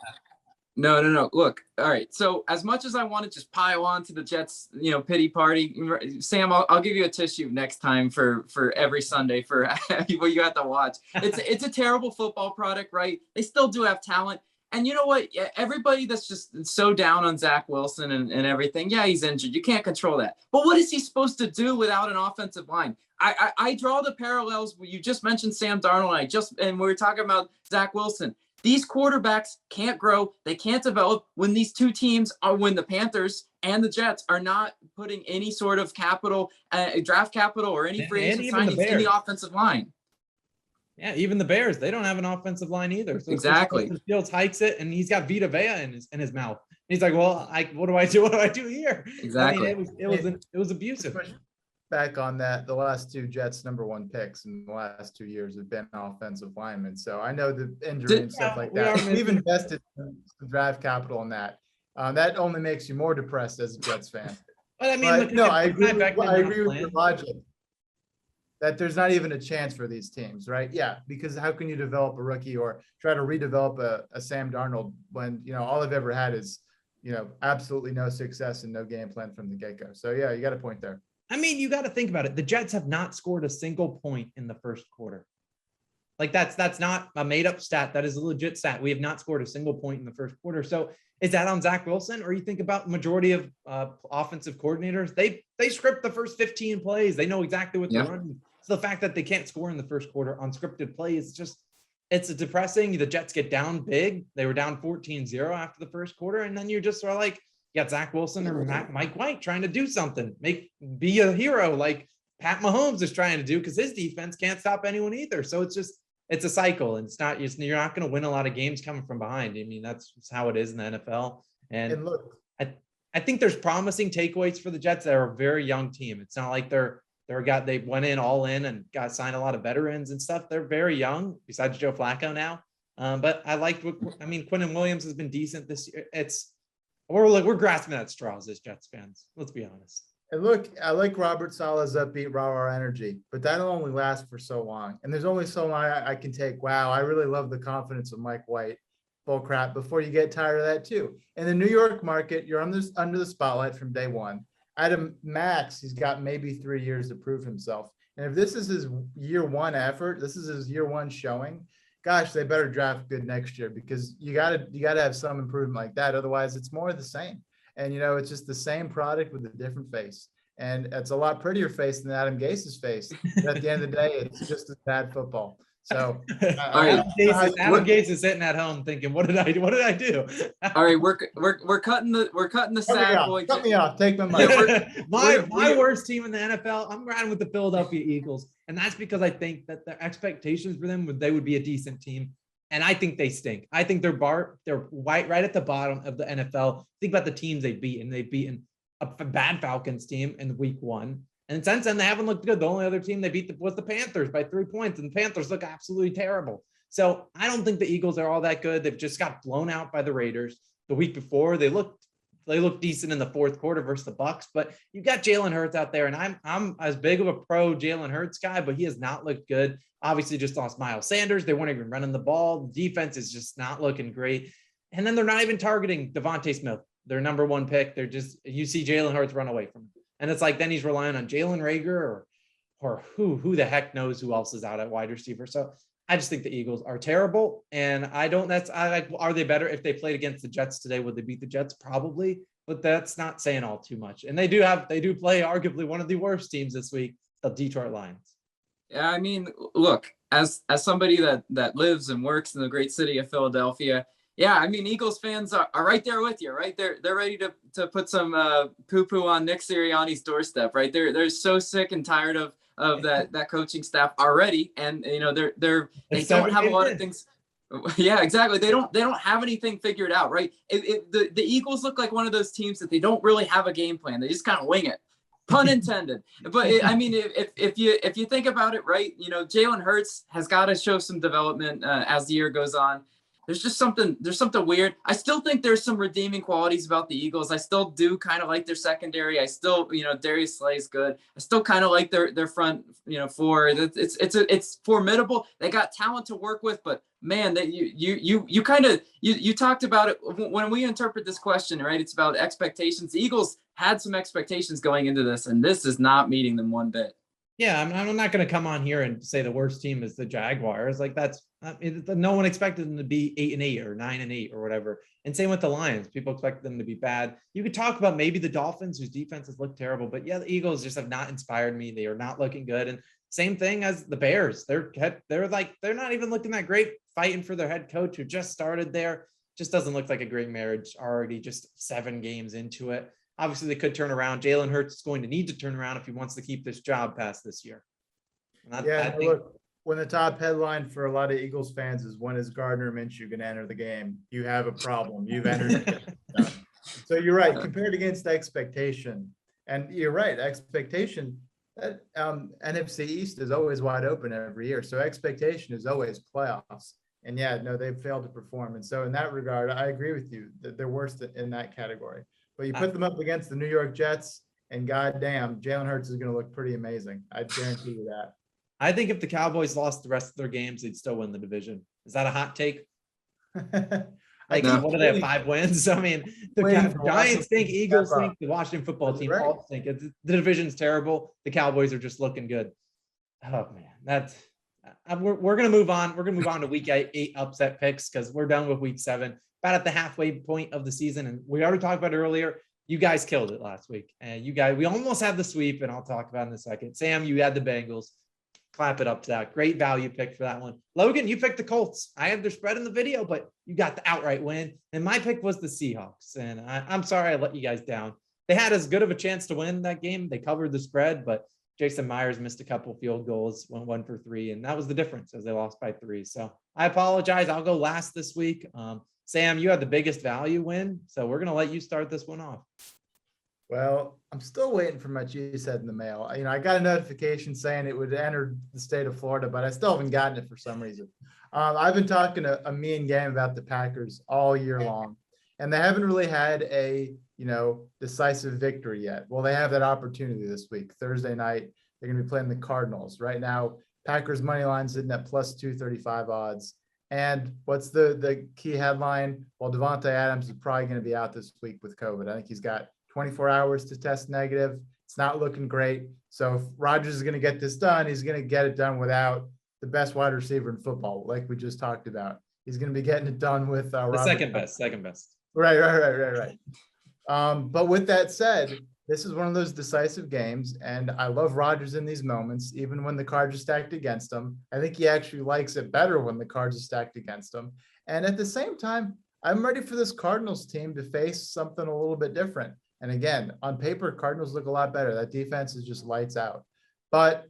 [SPEAKER 2] No. Look, all right. So as much as I want to just pile on to the Jets, pity party, Sam, I'll give you a tissue next time for every Sunday for what you have to watch. It's a terrible football product, right? They still do have talent. And you know what? Everybody that's just so down on Zach Wilson and everything, yeah, he's injured. You can't control that. But what is he supposed to do without an offensive line? I draw the parallels. You just mentioned Sam Darnold, and we were talking about Zach Wilson. These quarterbacks can't grow. They can't develop when these two teams when the Panthers and the Jets are not putting any sort of capital, draft capital or any free agent signings in the offensive line.
[SPEAKER 1] Yeah, even the Bears, they don't have an offensive line either. So
[SPEAKER 2] exactly.
[SPEAKER 1] Fields hikes it, and he's got Vita Vea in his mouth. And he's like, well, what do I do? What do I do here?
[SPEAKER 2] Exactly.
[SPEAKER 1] I mean, it was abusive.
[SPEAKER 3] Back on that, the last 2 Jets #1 picks in the last 2 years have been offensive linemen. So I know the injury and stuff like that. We've invested some draft capital in that. That only makes you more depressed as a Jets fan.
[SPEAKER 1] But I mean,
[SPEAKER 3] I agree with your logic that there's not even a chance for these teams, right? Yeah, because how can you develop a rookie or try to redevelop a Sam Darnold when all they've ever had is absolutely no success and no game plan from the get-go. So yeah, you got a point there.
[SPEAKER 1] I mean, you got to think about it. The Jets have not scored a single point in the first quarter. Like that's not a made up stat. That is a legit stat. We have not scored a single point in the first quarter. So is that on Zach Wilson? Or you think about majority of offensive coordinators, they script the first 15 plays. They know exactly what they're running. So the fact that they can't score in the first quarter on scripted plays, it's depressing. The Jets get down big. They were down 14-0 after the first quarter. And then you're just sort of like, you got Zach Wilson or Mike White trying to do something, be a hero like Pat Mahomes is trying to do, because his defense can't stop anyone either. So it's a cycle, and you're not going to win a lot of games coming from behind. I mean, that's how it is in the NFL. And look, I think there's promising takeaways for the Jets. They're a very young team. It's not like they went in all in and got signed a lot of veterans and stuff. They're very young, besides Joe Flacco now. But I liked Quinnen Williams has been decent this year. We're grasping at straws as Jets fans. Let's be honest.
[SPEAKER 3] And look, I like Robert Saleh's upbeat rah-rah energy, but that'll only last for so long. And there's only so long I can take. Wow, I really love the confidence of Mike White. Bull crap. Before you get tired of that too. In the New York market, you're under the spotlight from day one. At a max, he's got maybe 3 years to prove himself. And if this is his year 1 effort, this is his year 1 showing, gosh, they better draft good next year, because you gotta have some improvement like that. Otherwise, it's more of the same. And it's just the same product with a different face. And it's a lot prettier face than Adam Gase's face. But at the end of the day, it's just as bad football. So
[SPEAKER 2] All right.
[SPEAKER 1] Adam Gase is sitting at home thinking, "What did I do? What did I do?"
[SPEAKER 2] All right, we're cutting the sad boy.
[SPEAKER 3] Cut me off. Take my money.
[SPEAKER 1] My worst team in the NFL. I'm riding with the Philadelphia Eagles, and that's because I think that the expectations for them they would be a decent team, and I think they stink. I think they're right at the bottom of the NFL. Think about the teams they've beaten. They've beaten a bad Falcons team in week 1. And since then, they haven't looked good. The only other team they beat was the Panthers by 3 points, and the Panthers look absolutely terrible. So I don't think the Eagles are all that good. They've just got blown out by the Raiders. The week before, they looked decent in the fourth quarter versus the Bucs. But you got Jalen Hurts out there, and I'm as big of a pro Jalen Hurts guy, but he has not looked good. Obviously, just lost Miles Sanders. They weren't even running the ball. The defense is just not looking great. And then they're not even targeting Devontae Smith, their number 1 pick. They're just, you see Jalen Hurts run away from him. And it's like, then he's relying on Jalen Reagor or who the heck knows who else is out at wide receiver. So I just think the Eagles are terrible. And are they better if they played against the Jets today? Would they beat the Jets? Probably, but that's not saying all too much. And they do play arguably one of the worst teams this week, the Detroit Lions.
[SPEAKER 2] Yeah, I mean, look, as somebody that lives and works in the great city of Philadelphia, yeah, I mean, Eagles fans are right there with you, right? They're ready to put some poo-poo on Nick Sirianni's doorstep, right? They're so sick and tired of that coaching staff already, and they don't have a lot of things. Yeah, exactly. They don't have anything figured out, right? The Eagles look like one of those teams that they don't really have a game plan. They just kind of wing it. Pun intended. But I mean, if you think about it, right? Jalen Hurts has got to show some development as the year goes on. There's something weird. I still think there's some redeeming qualities about the Eagles. I still do kind of like their secondary. I still, Darius Slay's good. I still kind of like their front, four. It's formidable. They got talent to work with, but man, that you talked about it when we interpret this question, right? It's about expectations. The Eagles had some expectations going into this, and this is not meeting them one bit.
[SPEAKER 1] Yeah, I'm not going to come on here and say the worst team is the Jaguars. Like no one expected them to be 8-8 or 9-8 or whatever. And same with the Lions. People expect them to be bad. You could talk about maybe the Dolphins, whose defenses look terrible, but yeah, the Eagles just have not inspired me. They are not looking good. And same thing as the Bears. They're not even looking that great, fighting for their head coach who just started there. Just doesn't look like a great marriage already, just 7 games into it. Obviously, they could turn around. Jalen Hurts is going to need to turn around if he wants to keep this job past this year.
[SPEAKER 3] Look, when the top headline for a lot of Eagles fans is when is Gardner Minshew going to enter the game, you have a problem. You've entered. So you're right. Compared against expectation, and you're right, expectation, that NFC East is always wide open every year. So expectation is always playoffs. And yeah, no, they've failed to perform. And so in that regard, I agree with you that they're worse in that category. But you put them up against the New York Jets, and goddamn, Jalen Hurts is going to look pretty amazing. I guarantee you that.
[SPEAKER 1] I think if the Cowboys lost the rest of their games, they'd still win the division. Is that a hot take? What do they have, 5 wins? I mean, the Giants stink, Eagles stink, the Washington football team all stink. The division's terrible. The Cowboys are just looking good. Oh man, we're gonna move on. We're gonna move on to week 8 upset picks because we're done with week 7. About at the halfway point of the season, and we already talked about it earlier. You guys killed it last week, and we almost had the sweep, and I'll talk about it in a second. Sam, you had the Bengals. Clap it up to that. Great value pick for that one. Logan, you picked the Colts. I had their spread in the video, but you got the outright win. And my pick was the Seahawks. And I'm sorry I let you guys down. They had as good of a chance to win that game. They covered the spread, but Jason Myers missed a couple field goals, went 1 for 3, and that was the difference as they lost by 3. So I apologize. I'll go last this week. Sam, you had the biggest value win, so we're going to let you start this one off.
[SPEAKER 3] Well, I'm still waiting for my cheese head in the mail. I got a notification saying it would enter the state of Florida, but I still haven't gotten it for some reason. I've been talking a mean game about the Packers all year long, and they haven't really had a, decisive victory yet. Well, they have that opportunity this week. Thursday night, they're going to be playing the Cardinals. Right now, Packers money line sitting at plus 235 odds. And what's the key headline? Well, Devontae Adams is probably going to be out this week with COVID. I think he's got 24 hours to test negative. It's not looking great. So if Rodgers is going to get this done, he's going to get it done without the best wide receiver in football, like we just talked about. He's going to be getting it done with
[SPEAKER 1] the second best.
[SPEAKER 3] Right. But with that said, this is one of those decisive games, and I love Rodgers in these moments, even when the cards are stacked against him. I think he actually likes it better when the cards are stacked against him. And at the same time, I'm ready for this Cardinals team to face something a little bit different. And again, on paper, Cardinals look a lot better. That defense is just lights out. But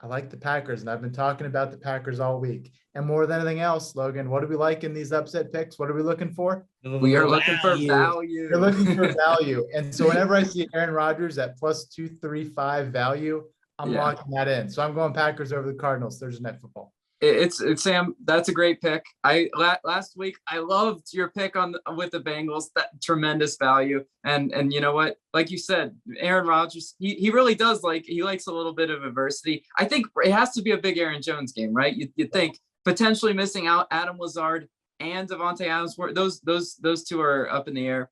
[SPEAKER 3] I like the Packers, and I've been talking about the Packers all week. And more than anything else, Logan, what do we like in these upset picks? What are we looking for?
[SPEAKER 2] We are looking for value.
[SPEAKER 3] You're looking for value. And so whenever I see Aaron Rodgers at plus 235 value, I'm locking that in. So I'm going Packers over the Cardinals Thursday Night Football.
[SPEAKER 2] It's Sam. That's a great pick. Last week I loved your pick with the Bengals. That tremendous value. And you know what? Like you said, Aaron Rodgers, he really does he likes a little bit of adversity. I think it has to be a big Aaron Jones game, right? You think potentially missing out Adam Lazard and Devontae Adams. Those two are up in the air.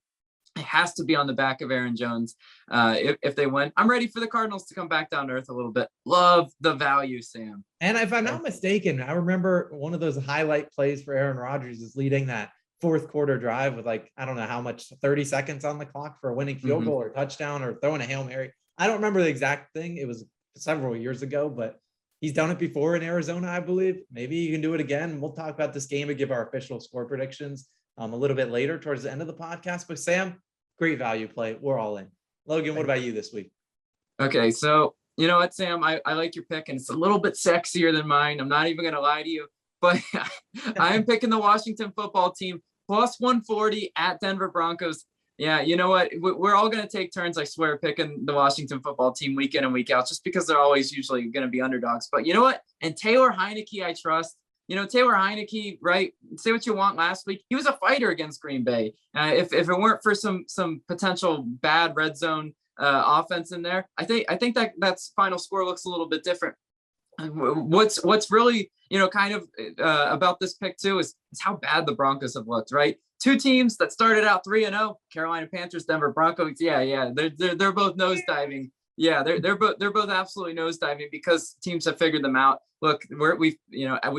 [SPEAKER 2] It has to be on the back of Aaron Jones if they win. I'm ready for the Cardinals to come back down to earth a little bit. Love the value, Sam.
[SPEAKER 1] And if I'm not mistaken, I remember one of those highlight plays for Aaron Rodgers is leading that fourth quarter drive with I don't know how much, 30 seconds on the clock for a winning field goal or touchdown or throwing a Hail Mary. I don't remember the exact thing. It was several years ago, but he's done it before in Arizona, I believe. Maybe you can do it again. We'll talk about this game and give our official score predictions a little bit later towards the end of the podcast. But Sam, great value play. We're all in. Logan, what about you this week?
[SPEAKER 2] Okay, so you know what, Sam? I like your pick, and it's a little bit sexier than mine. I'm not even going to lie to you, but I am picking the Washington football team plus 140 at Denver Broncos. Yeah, you know what? We're all going to take turns, I swear, picking the Washington football team week in and week out, just because they're always usually going to be underdogs. But you know what? And Taylor Heineke, I trust. You know, Taylor Heineke, right? Say what you want last week. He was a fighter against Green Bay. If it weren't for some potential bad red zone offense in there, I think that final score looks a little bit different. What's really, kind of about this pick too is how bad the Broncos have looked, right? Two teams that started out 3-0, Carolina Panthers, Denver Broncos. Yeah. They're both nosediving. Yeah, they're both absolutely nosediving because teams have figured them out. Look, we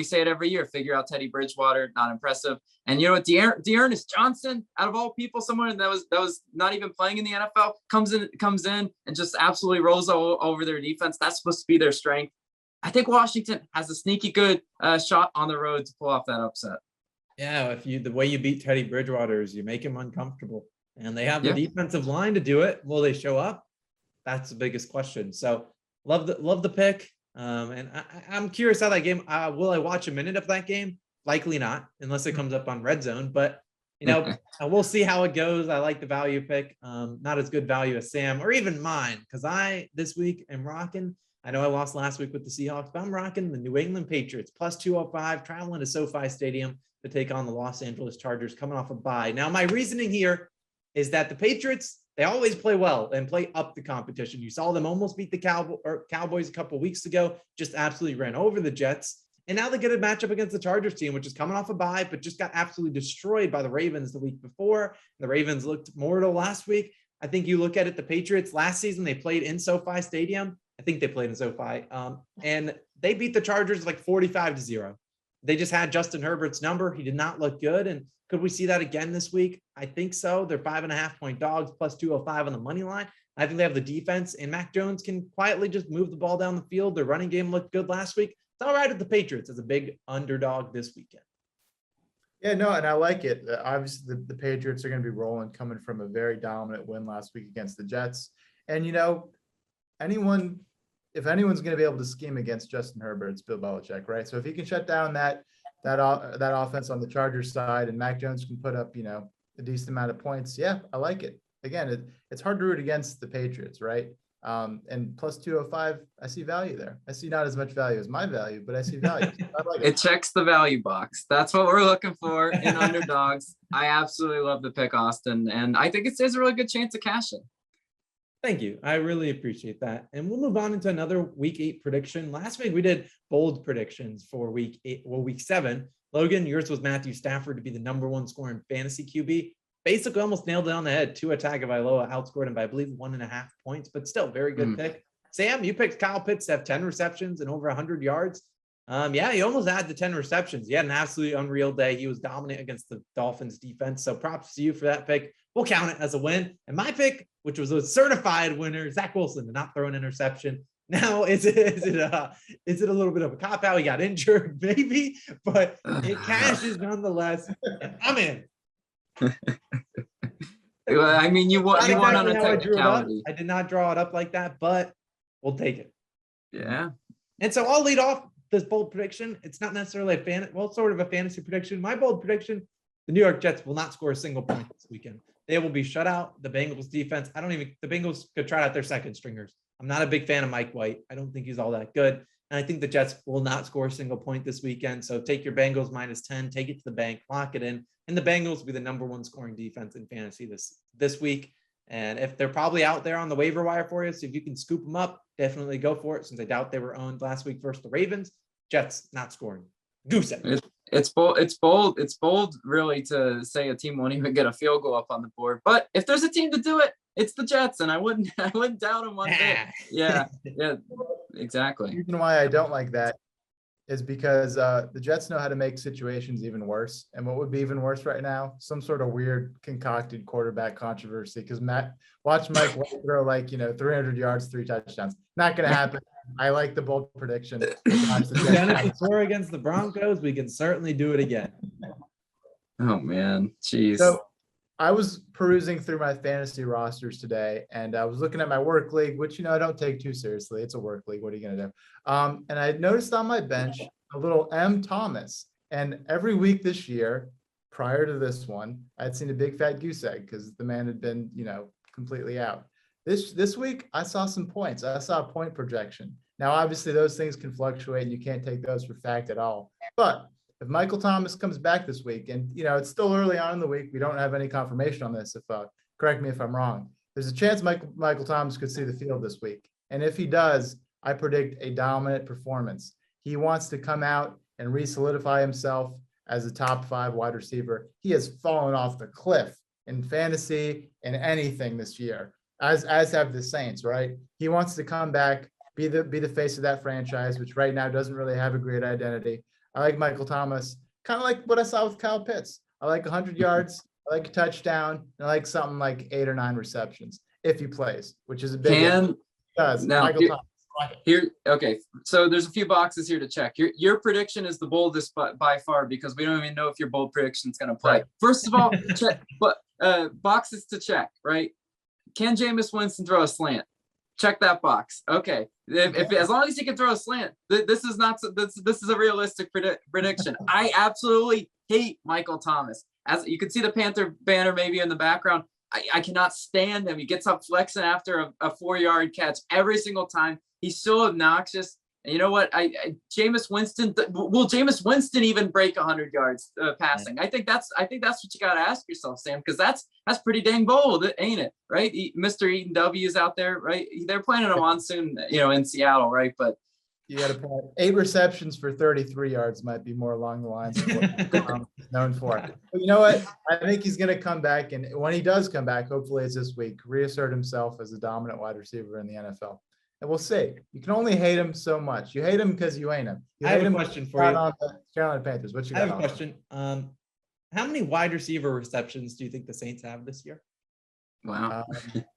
[SPEAKER 2] say it every year, figure out Teddy Bridgewater, not impressive. And you know what, Dearness Johnson, out of all people, someone that was not even playing in the NFL, comes in and just absolutely rolls over their defense. That's supposed to be their strength. I think Washington has a sneaky good shot on the road to pull off that upset.
[SPEAKER 1] Yeah, the way you beat Teddy Bridgewater is you make him uncomfortable, and they have the defensive line to do it. Will they show up? That's the biggest question. So love the pick. And I'm curious how that game, will I watch a minute of that game? Likely not, unless it comes up on Red Zone, but we'll see how it goes. I like the value pick. Not as good value as Sam or even mine, because this week am rocking. I know I lost last week with the Seahawks, but I'm rocking the New England Patriots plus 205, traveling to SoFi Stadium to take on the Los Angeles Chargers coming off a bye. Now, my reasoning here is that the Patriots, they always play well and play up the competition. You saw them almost beat the Cowboys a couple of weeks ago, just absolutely ran over the Jets. And now they get a matchup against the Chargers team, which is coming off a bye, but just got absolutely destroyed by the Ravens the week before. The Ravens looked mortal last week. I think you look at it, the Patriots last season, they played in SoFi Stadium. I think they played in SoFi. And they beat the Chargers 45-0. They just had Justin Herbert's number. He did not look good. And could we see that again this week? I think so. They're 5.5-point dogs, plus 205 on the money line. I think they have the defense, and Mac Jones can quietly just move the ball down the field. Their running game looked good last week. It's all right with the Patriots as a big underdog this weekend.
[SPEAKER 3] Yeah, no, and I like it. Obviously, the Patriots are going to be rolling, coming from a very dominant win last week against the Jets. And, if anyone's going to be able to scheme against Justin Herbert, it's Bill Belichick, right? So if he can shut down that offense on the Chargers side, and Mac Jones can put up, a decent amount of points, yeah, I like it. Again, it's hard to root against the Patriots, right? And plus 205, I see value there. I see not as much value as my value, but I see value. So I like it.
[SPEAKER 2] It checks the value box. That's what we're looking for in underdogs. I absolutely love the pick, Austin, and I think it's a really good chance to cash it.
[SPEAKER 1] Thank you. I really appreciate that. And we'll move on into another week 8 prediction. Last week, we did bold predictions for week 7. Logan, yours was Matthew Stafford to be the number 1 scoring fantasy QB. Basically almost nailed it on the head. Tua Tagovailoa outscored him by, I believe, 1.5 points, but still very good pick. Sam, you picked Kyle Pitts to have 10 receptions and over 100 yards. Yeah, he almost had the 10 receptions. He had an absolutely unreal day. He was dominant against the Dolphins defense. So props to you for that pick. We'll count it as a win. And my pick, which was a certified winner, Zach Wilson did not throw an interception. Now, is it a little bit of a cop out? He got injured, maybe, but it cashes nonetheless. And I'm in.
[SPEAKER 2] I mean, you won on a technicality.
[SPEAKER 1] I did not draw it up like that, but we'll take it.
[SPEAKER 2] Yeah.
[SPEAKER 1] And so I'll lead off this bold prediction. It's not necessarily sort of a fantasy prediction. My bold prediction: the New York Jets will not score a single point this weekend. They will be shut out. The Bengals defense, the Bengals could try out their second stringers. I'm not a big fan of Mike White. I don't think he's all that good. And I think the Jets will not score a single point this weekend. So take your Bengals -10, take it to the bank, lock it in. And the Bengals will be the number one scoring defense in fantasy this week. And if they're probably out there on the waiver wire for you, so if you can scoop them up, definitely go for it, since I doubt they were owned last week versus the Ravens. Jets not scoring. Goose egg.
[SPEAKER 2] It's bold really to say a team won't even get a field goal up on the board. But if there's a team to do it, it's the Jets, and I wouldn't doubt them one bit. Yeah, exactly.
[SPEAKER 3] The reason why I don't like that is because the Jets know how to make situations even worse. And what would be even worse right now? Some sort of weird concocted quarterback controversy. Because watch Mike White throw 300 yards, 3 touchdowns. Not going to happen. I like the bold prediction.
[SPEAKER 1] We've done it before against the Broncos. We can certainly do it again.
[SPEAKER 2] Oh man, jeez.
[SPEAKER 3] So I was perusing through my fantasy rosters today, and I was looking at my work league, which I don't take too seriously. It's a work league. What are you going to do? And I noticed on my bench a little M. Thomas, and every week this year, prior to this one, I'd seen a big fat goose egg because the man had been completely out. This week, I saw some points. I saw a point projection. Now, obviously, those things can fluctuate, and you can't take those for fact at all. But if Michael Thomas comes back this week, and it's still early on in the week, we don't have any confirmation on this. If correct me if I'm wrong, there's a chance Michael Thomas could see the field this week. And if he does, I predict a dominant performance. He wants to come out and re-solidify himself as a top 5 wide receiver. He has fallen off the cliff in fantasy and anything this year, as have the Saints, right? He wants to come back, be the face of that franchise, which right now doesn't really have a great identity. I like Michael Thomas, kind of like what I saw with Kyle Pitts. I like 100 yards, I like a touchdown, and I like something like 8 or 9 receptions if he plays, which is a big Michael Thomas.
[SPEAKER 2] Here, okay. So there's a few boxes here to check. Your prediction is the boldest by far, because we don't even know if your bold prediction is going to play. Right. First of all, check, but boxes to check, right? Can Jameis Winston throw a slant? Check that box. Okay. If as long as he can throw a slant, this is a realistic prediction. I absolutely hate Michael Thomas. As you can see the Panther banner maybe in the background, I cannot stand him. He gets up flexing after a 4-yard catch every single time. He's so obnoxious. And you know what? Jameis Winston, will Jameis Winston even break 100 yards passing? I think that's what you got to ask yourself, Sam, because that's pretty dang bold, ain't it? Right? Mr. Eaton W's out there, right? They're playing in a monsoon, in Seattle, right? But
[SPEAKER 3] you got to play 8 receptions for 33 yards might be more along the lines of what he's known for. But you know what? I think he's going to come back, and when he does come back, hopefully it's this week, reassert himself as a dominant wide receiver in the NFL. And we'll see. You can only hate him so much. You hate him because you ain't him.
[SPEAKER 1] I have a question for you.
[SPEAKER 3] On the Carolina Panthers. What you got?
[SPEAKER 1] I have a question. How many wide receiver receptions do you think the Saints have this year?
[SPEAKER 2] Wow.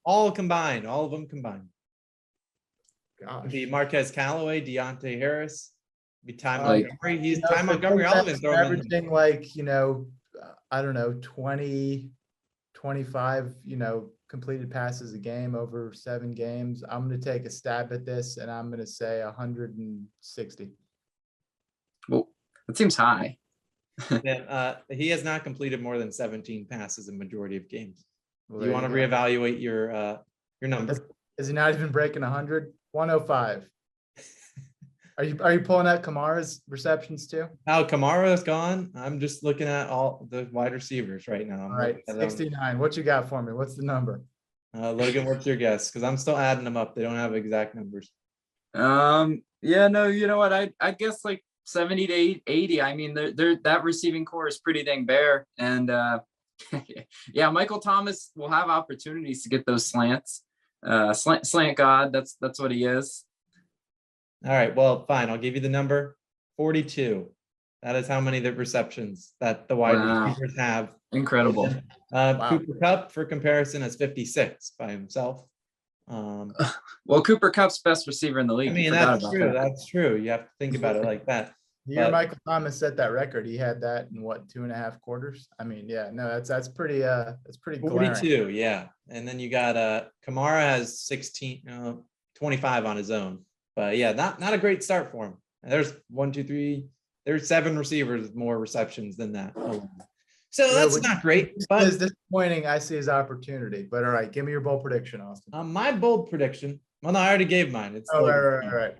[SPEAKER 1] All combined. All of them combined.
[SPEAKER 3] Gosh.
[SPEAKER 1] It'd be Marquez Callaway, Deontay Harris. It'd be Ty Montgomery. He's Ty Montgomery. All of them
[SPEAKER 3] averaging I don't know, 20, 25, completed passes a game over 7 games. I'm going to take a stab at this, and I'm going to say 160.
[SPEAKER 2] Well, that seems high.
[SPEAKER 1] Yeah, he has not completed more than 17 passes in majority of games.
[SPEAKER 3] Well,
[SPEAKER 1] you want to reevaluate your numbers?
[SPEAKER 3] Is he not even breaking 100? 105. Are you pulling out Kamara's receptions too?
[SPEAKER 1] Oh, Kamara's gone. I'm just looking at all the wide receivers right now.
[SPEAKER 3] All right, 69. What you got for me? What's the number?
[SPEAKER 1] Logan, what's your guess? Because I'm still adding them up. They don't have exact numbers.
[SPEAKER 2] Yeah, no, you know what? I guess like 70 to 80. I mean, that receiving core is pretty dang bare. And yeah, Michael Thomas will have opportunities to get those slants. Slant God, that's what he is.
[SPEAKER 1] All right, well, fine. I'll give you the number. 42. That is how many the receptions that the wide receivers have.
[SPEAKER 2] Incredible.
[SPEAKER 1] Cooper Kupp, for comparison, has 56 by himself.
[SPEAKER 2] Well, Cooper Kupp's best receiver in the league.
[SPEAKER 1] I mean, that's true. That's true. You have to think about it like that.
[SPEAKER 3] The year Michael Thomas set that record, he had that in what, 2.5 quarters? I mean, yeah, no, that's pretty 42,
[SPEAKER 1] glaring. Yeah. And then you got Kamara has 25 on his own. But yeah, not a great start for him. And there's 1, 2, 3. There's 7 receivers with more receptions than that. So that's not great. But
[SPEAKER 3] it's disappointing. I see his opportunity. But all right, give me your bold prediction, Austin.
[SPEAKER 1] My bold prediction. Well, no, I already gave mine. It's
[SPEAKER 3] right.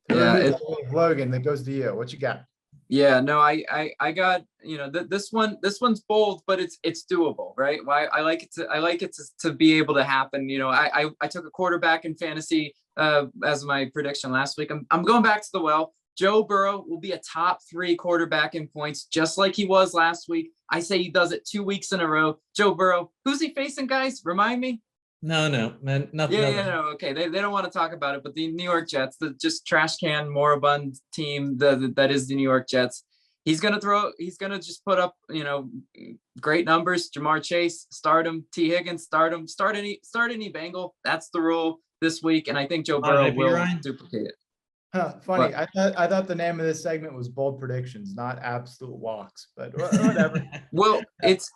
[SPEAKER 3] Yeah, Logan, that goes to you. What you got?
[SPEAKER 2] Yeah, no, I got, this one's bold, but it's doable, right? Why I like it to be able to happen. I took a quarterback in fantasy as my prediction last week. I'm going back to the well. Joe Burrow will be a top 3 quarterback in points, just like he was last week. I say he does it 2 weeks in a row. Joe Burrow, who's he facing, guys? Remind me.
[SPEAKER 1] No, man, nothing.
[SPEAKER 2] No. Okay, they don't want to talk about it, but the New York Jets, the just trash can moribund team that is the New York Jets. He's gonna just put up, great numbers. Jamar Chase, start him. T. Higgins, start him. Start any Bengal. That's the rule this week, and I think Joe Burrow will duplicate it.
[SPEAKER 3] Funny. I thought the name of this segment was bold predictions, not absolute locks, but whatever.
[SPEAKER 2] Well, it's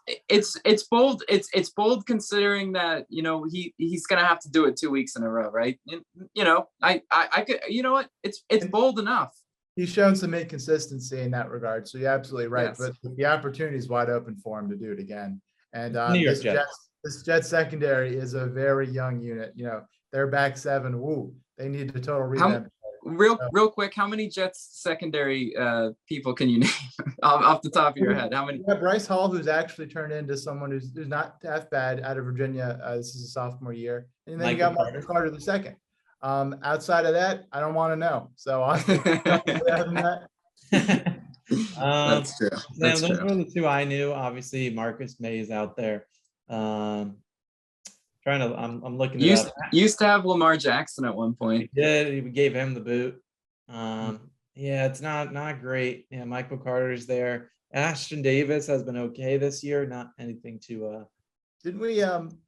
[SPEAKER 2] bold. It's bold considering that, he's going to have to do it 2 weeks in a row. Right. And, I could, it's bold enough.
[SPEAKER 3] He's shown some inconsistency in that regard. So you're absolutely right. Yes. But the opportunity is wide open for him to do it again. And this Jets secondary is a very young unit. They're back 7. Woo. They need a total revamp.
[SPEAKER 2] Real quick, how many Jets secondary people can you name off the top of your head? How many?
[SPEAKER 3] Yeah, Bryce Hall, who's actually turned into someone who's not half bad out of Virginia. This is a sophomore year. And then you got Michael Carter the second. Outside of that, I don't want to know. So Austin,
[SPEAKER 2] that's true.
[SPEAKER 1] Those were the 2 I knew. Obviously, Marcus May is out there. I'm looking.
[SPEAKER 2] Used to have Lamar Jackson at one point.
[SPEAKER 1] We gave him the boot. Yeah, it's not great. Yeah, Michael Carter's there. Ashton Davis has been okay this year. Not anything to.
[SPEAKER 3] Didn't we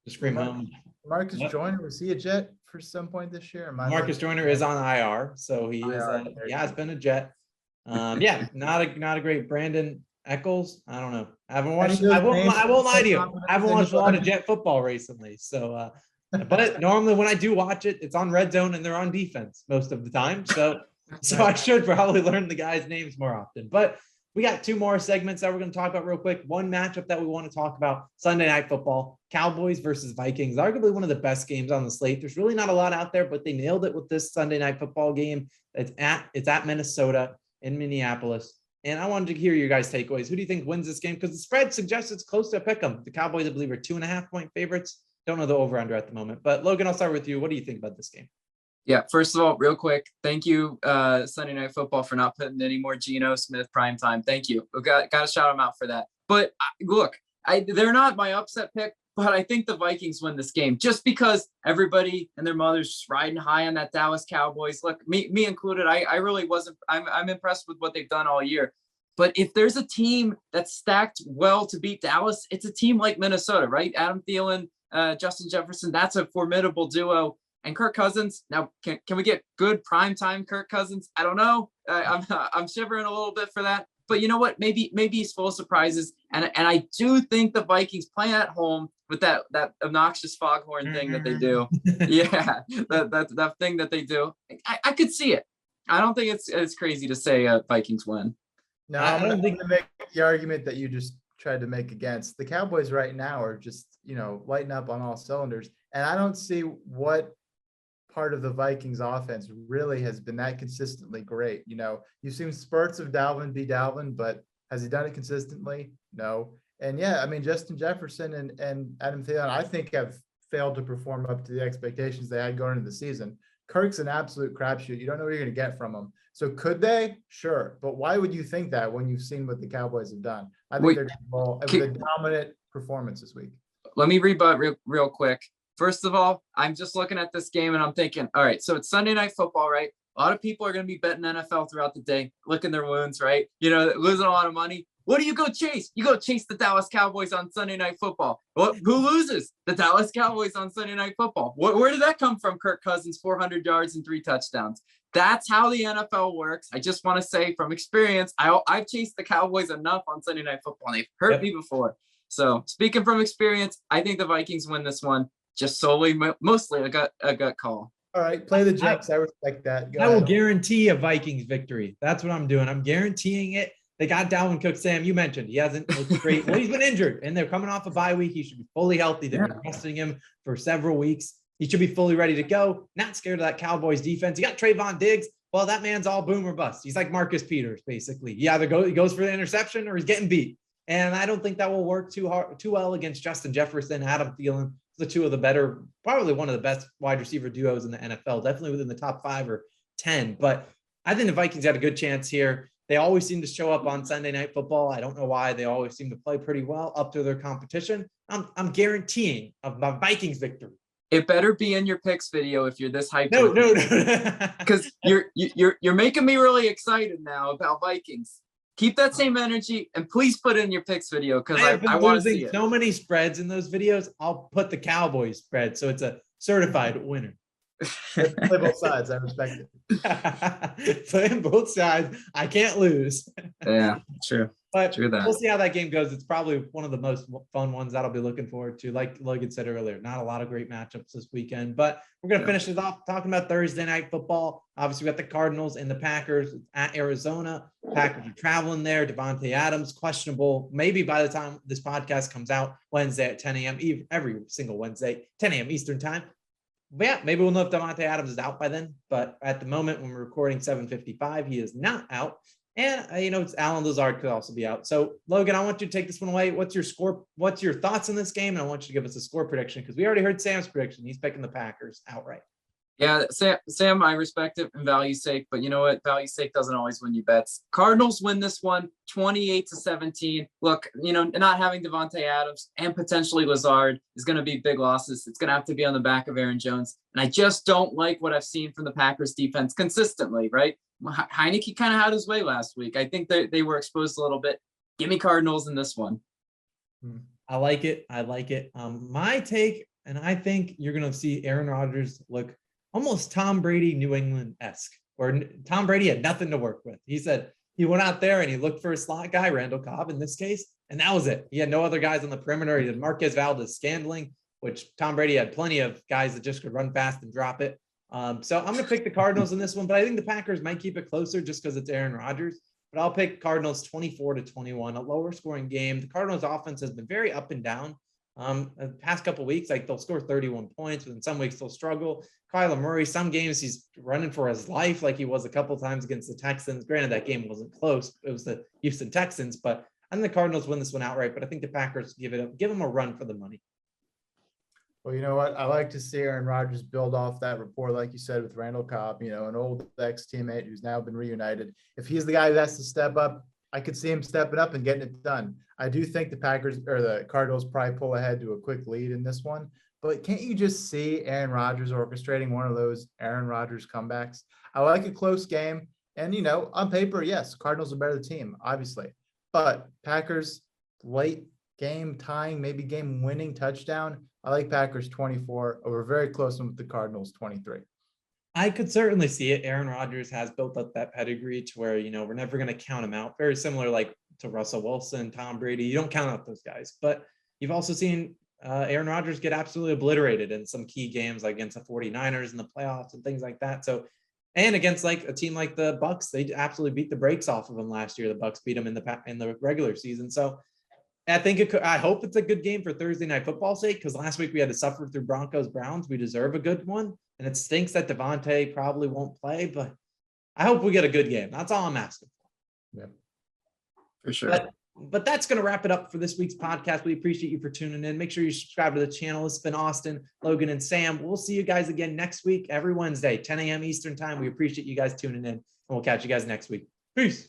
[SPEAKER 1] scream home?
[SPEAKER 3] Marcus Joyner, was he a Jet for some point this year?
[SPEAKER 1] Marcus Joyner is on IR, so he has been a Jet. Yeah, not a great Brandon Eccles. I don't know. I haven't watched. I won't lie to you. I haven't watched a lot of Jet football recently. So, but normally when I do watch it, it's on Red Zone and they're on defense most of the time. So I should probably learn the guys' names more often. But we got 2 more segments that we're going to talk about real quick. One matchup that we want to talk about: Sunday Night Football, Cowboys versus Vikings. Arguably one of the best games on the slate. There's really not a lot out there, but they nailed it with this Sunday Night Football game. It's at Minnesota in Minneapolis. And I wanted to hear your guys' takeaways. Who do you think wins this game? Because the spread suggests it's close to a pick'em. The Cowboys, I believe, are 2.5-point favorites. Don't know the over/under at the moment. But Logan, I'll start with you. What do you think about this game?
[SPEAKER 2] Yeah, first of all, real quick, thank you, Sunday Night Football, for not putting any more Geno Smith primetime. Thank you. Got to shout them out for that. But look, they're not my upset pick, but I think the Vikings win this game just because everybody and their mothers just riding high on that Dallas Cowboys. Look, me included, I really wasn't. I'm impressed with what they've done all year. But if there's a team that's stacked well to beat Dallas, it's a team like Minnesota, right? Adam Thielen, Justin Jefferson, that's a formidable duo. And Kirk Cousins, now can we get good primetime Kirk Cousins? I don't know. I'm shivering a little bit for that. But you know what? Maybe he's full of surprises. And I do think the Vikings playing at home with that obnoxious foghorn thing that they do. Yeah, that thing that they do. I could see it. I don't think it's crazy to say Vikings win.
[SPEAKER 3] No, I'm going to make the argument that you just tried to make against. The Cowboys right now are just, lighting up on all cylinders. And I don't see what part of the Vikings offense really has been that consistently great. You've seen spurts of Dalvin be Dalvin, but has he done it consistently? No. And yeah, I mean, Justin Jefferson and Adam Thielen, I think, have failed to perform up to the expectations they had going into the season. Kirk's an absolute crapshoot. You don't know what you're going to get from him. So could they? Sure. But why would you think that when you've seen what the Cowboys have done? I think they're going to roll with a dominant performance this week.
[SPEAKER 2] Let me rebut real quick. First of all, I'm just looking at this game and I'm thinking, all right, so it's Sunday Night Football, right? A lot of people are going to be betting NFL throughout the day, licking their wounds, right? Losing a lot of money. What do you go chase? You go chase the Dallas Cowboys on Sunday Night Football. Who loses? The Dallas Cowboys on Sunday Night Football. Where did that come from? Kirk Cousins, 400 yards and 3 touchdowns. That's how the NFL works. I just want to say from experience, I've chased the Cowboys enough on Sunday Night Football, and they've hurt me before. So speaking from experience, I think the Vikings win this one, just solely, mostly a gut call.
[SPEAKER 3] All right, play the jinx. I respect that.
[SPEAKER 1] I will guarantee a Vikings victory. That's what I'm doing. I'm guaranteeing it. They got Dalvin Cook. Sam, you mentioned he hasn't looked great. Well, he's been injured, and they're coming off a bye week. He should be fully healthy. They've been resting him for several weeks. He should be fully ready to go. Not scared of that Cowboys defense. You got Trayvon Diggs. Well, that man's all boom or bust. He's like Marcus Peters, basically. He either goes for the interception or he's getting beat. And I don't think that will work too well against Justin Jefferson, Adam Thielen. The two of the better, probably one of the best wide receiver duos in the NFL, definitely within the top 5 or 10. But I think the Vikings had a good chance here. They always seem to show up on Sunday Night Football. I don't know why. They always seem to play pretty well up to their competition. I'm guaranteeing of my Vikings victory.
[SPEAKER 2] It better be in your picks video if you're this hyped.
[SPEAKER 1] No.
[SPEAKER 2] Because you're making me really excited now about Vikings. Keep that same energy and please put in your picks video because I want to see it.
[SPEAKER 1] So many spreads in those videos. I'll put the Cowboys spread, so it's a certified winner.
[SPEAKER 3] Play both sides. I respect it.
[SPEAKER 1] Playing both sides. I can't lose.
[SPEAKER 2] Yeah, true.
[SPEAKER 1] But
[SPEAKER 2] true that.
[SPEAKER 1] We'll see how that game goes. It's probably one of the most fun ones that I'll be looking forward to. Like Logan said earlier, not a lot of great matchups this weekend, but we're going to finish it off talking about Thursday Night Football. Obviously, we got the Cardinals and the Packers at Arizona. Packers are traveling there. Devontae Adams, questionable. Maybe by the time this podcast comes out Wednesday at 10 a.m., every single Wednesday, 10 a.m. Eastern time. But yeah, maybe we'll know if Devontae Adams is out by then. But at the moment, when we're recording 7:55, he is not out. And, it's Alan Lazard could also be out. So, Logan, I want you to take this one away. What's your score? What's your thoughts on this game? And I want you to give us a score prediction because we already heard Sam's prediction. He's picking the Packers outright.
[SPEAKER 2] Yeah, Sam, I respect it in value's sake, but you know what? Value's sake doesn't always win you bets. Cardinals win this one 28-17. Look, not having Devontae Adams and potentially Lazard is going to be big losses. It's going to have to be on the back of Aaron Jones. And I just don't like what I've seen from the Packers defense consistently, right? Heineke kind of had his way last week. I think they were exposed a little bit. Give me Cardinals in this one.
[SPEAKER 1] I like it. My take, and I think you're going to see Aaron Rodgers look almost Tom Brady, New England-esque, where Tom Brady had nothing to work with. He said he went out there and he looked for a slot guy, Randall Cobb in this case, and that was it. He had no other guys on the perimeter. He did Marquez Valdez-Scantling, which Tom Brady had plenty of guys that just could run fast and drop it. So I'm going to pick the Cardinals in this one, but I think the Packers might keep it closer just because it's Aaron Rodgers. But I'll pick Cardinals 24-21, a lower scoring game. The Cardinals offense has been very up and down. The past couple of weeks, like they'll score 31 points, but in some weeks they'll struggle. Kyler Murray, some games he's running for his life, like he was a couple times against the Texans. Granted, that game wasn't close; it was the Houston Texans. But I think the Cardinals win this one outright. But I think the Packers give them a run for the money.
[SPEAKER 3] Well, you know what? I like to see Aaron Rodgers build off that rapport, like you said, with Randall Cobb. An old ex-teammate who's now been reunited. If he's the guy that has to step up, I could see him stepping up and getting it done. I do think the Packers or the Cardinals probably pull ahead to a quick lead in this one. But can't you just see Aaron Rodgers orchestrating one of those Aaron Rodgers comebacks? I like a close game. And, on paper, yes, Cardinals are better team, obviously. But Packers, late game tying, maybe game winning touchdown. I like Packers 24 over very close one with the Cardinals 23.
[SPEAKER 1] I could certainly see it. Aaron Rodgers has built up that pedigree to where, we're never going to count him out. Very similar like to Russell Wilson, Tom Brady. You don't count out those guys. But you've also seen Aaron Rodgers get absolutely obliterated in some key games like against the 49ers in the playoffs and things like that. So, and against like a team like the Bucs, they absolutely beat the brakes off of them last year. The Bucs beat them in the regular season. So I think I hope it's a good game for Thursday Night Football's sake, because last week we had to suffer through Broncos-Browns. We deserve a good one, and it stinks that Devontae probably won't play, but I hope we get a good game. That's all I'm asking for.
[SPEAKER 3] Yeah,
[SPEAKER 2] for sure.
[SPEAKER 1] But that's going to wrap it up for this week's podcast. We appreciate you for tuning in. Make sure you subscribe to the channel. It's been Austin, Logan, and Sam. We'll see you guys again next week, every Wednesday, 10 a.m. Eastern time. We appreciate you guys tuning in, and we'll catch you guys next week. Peace.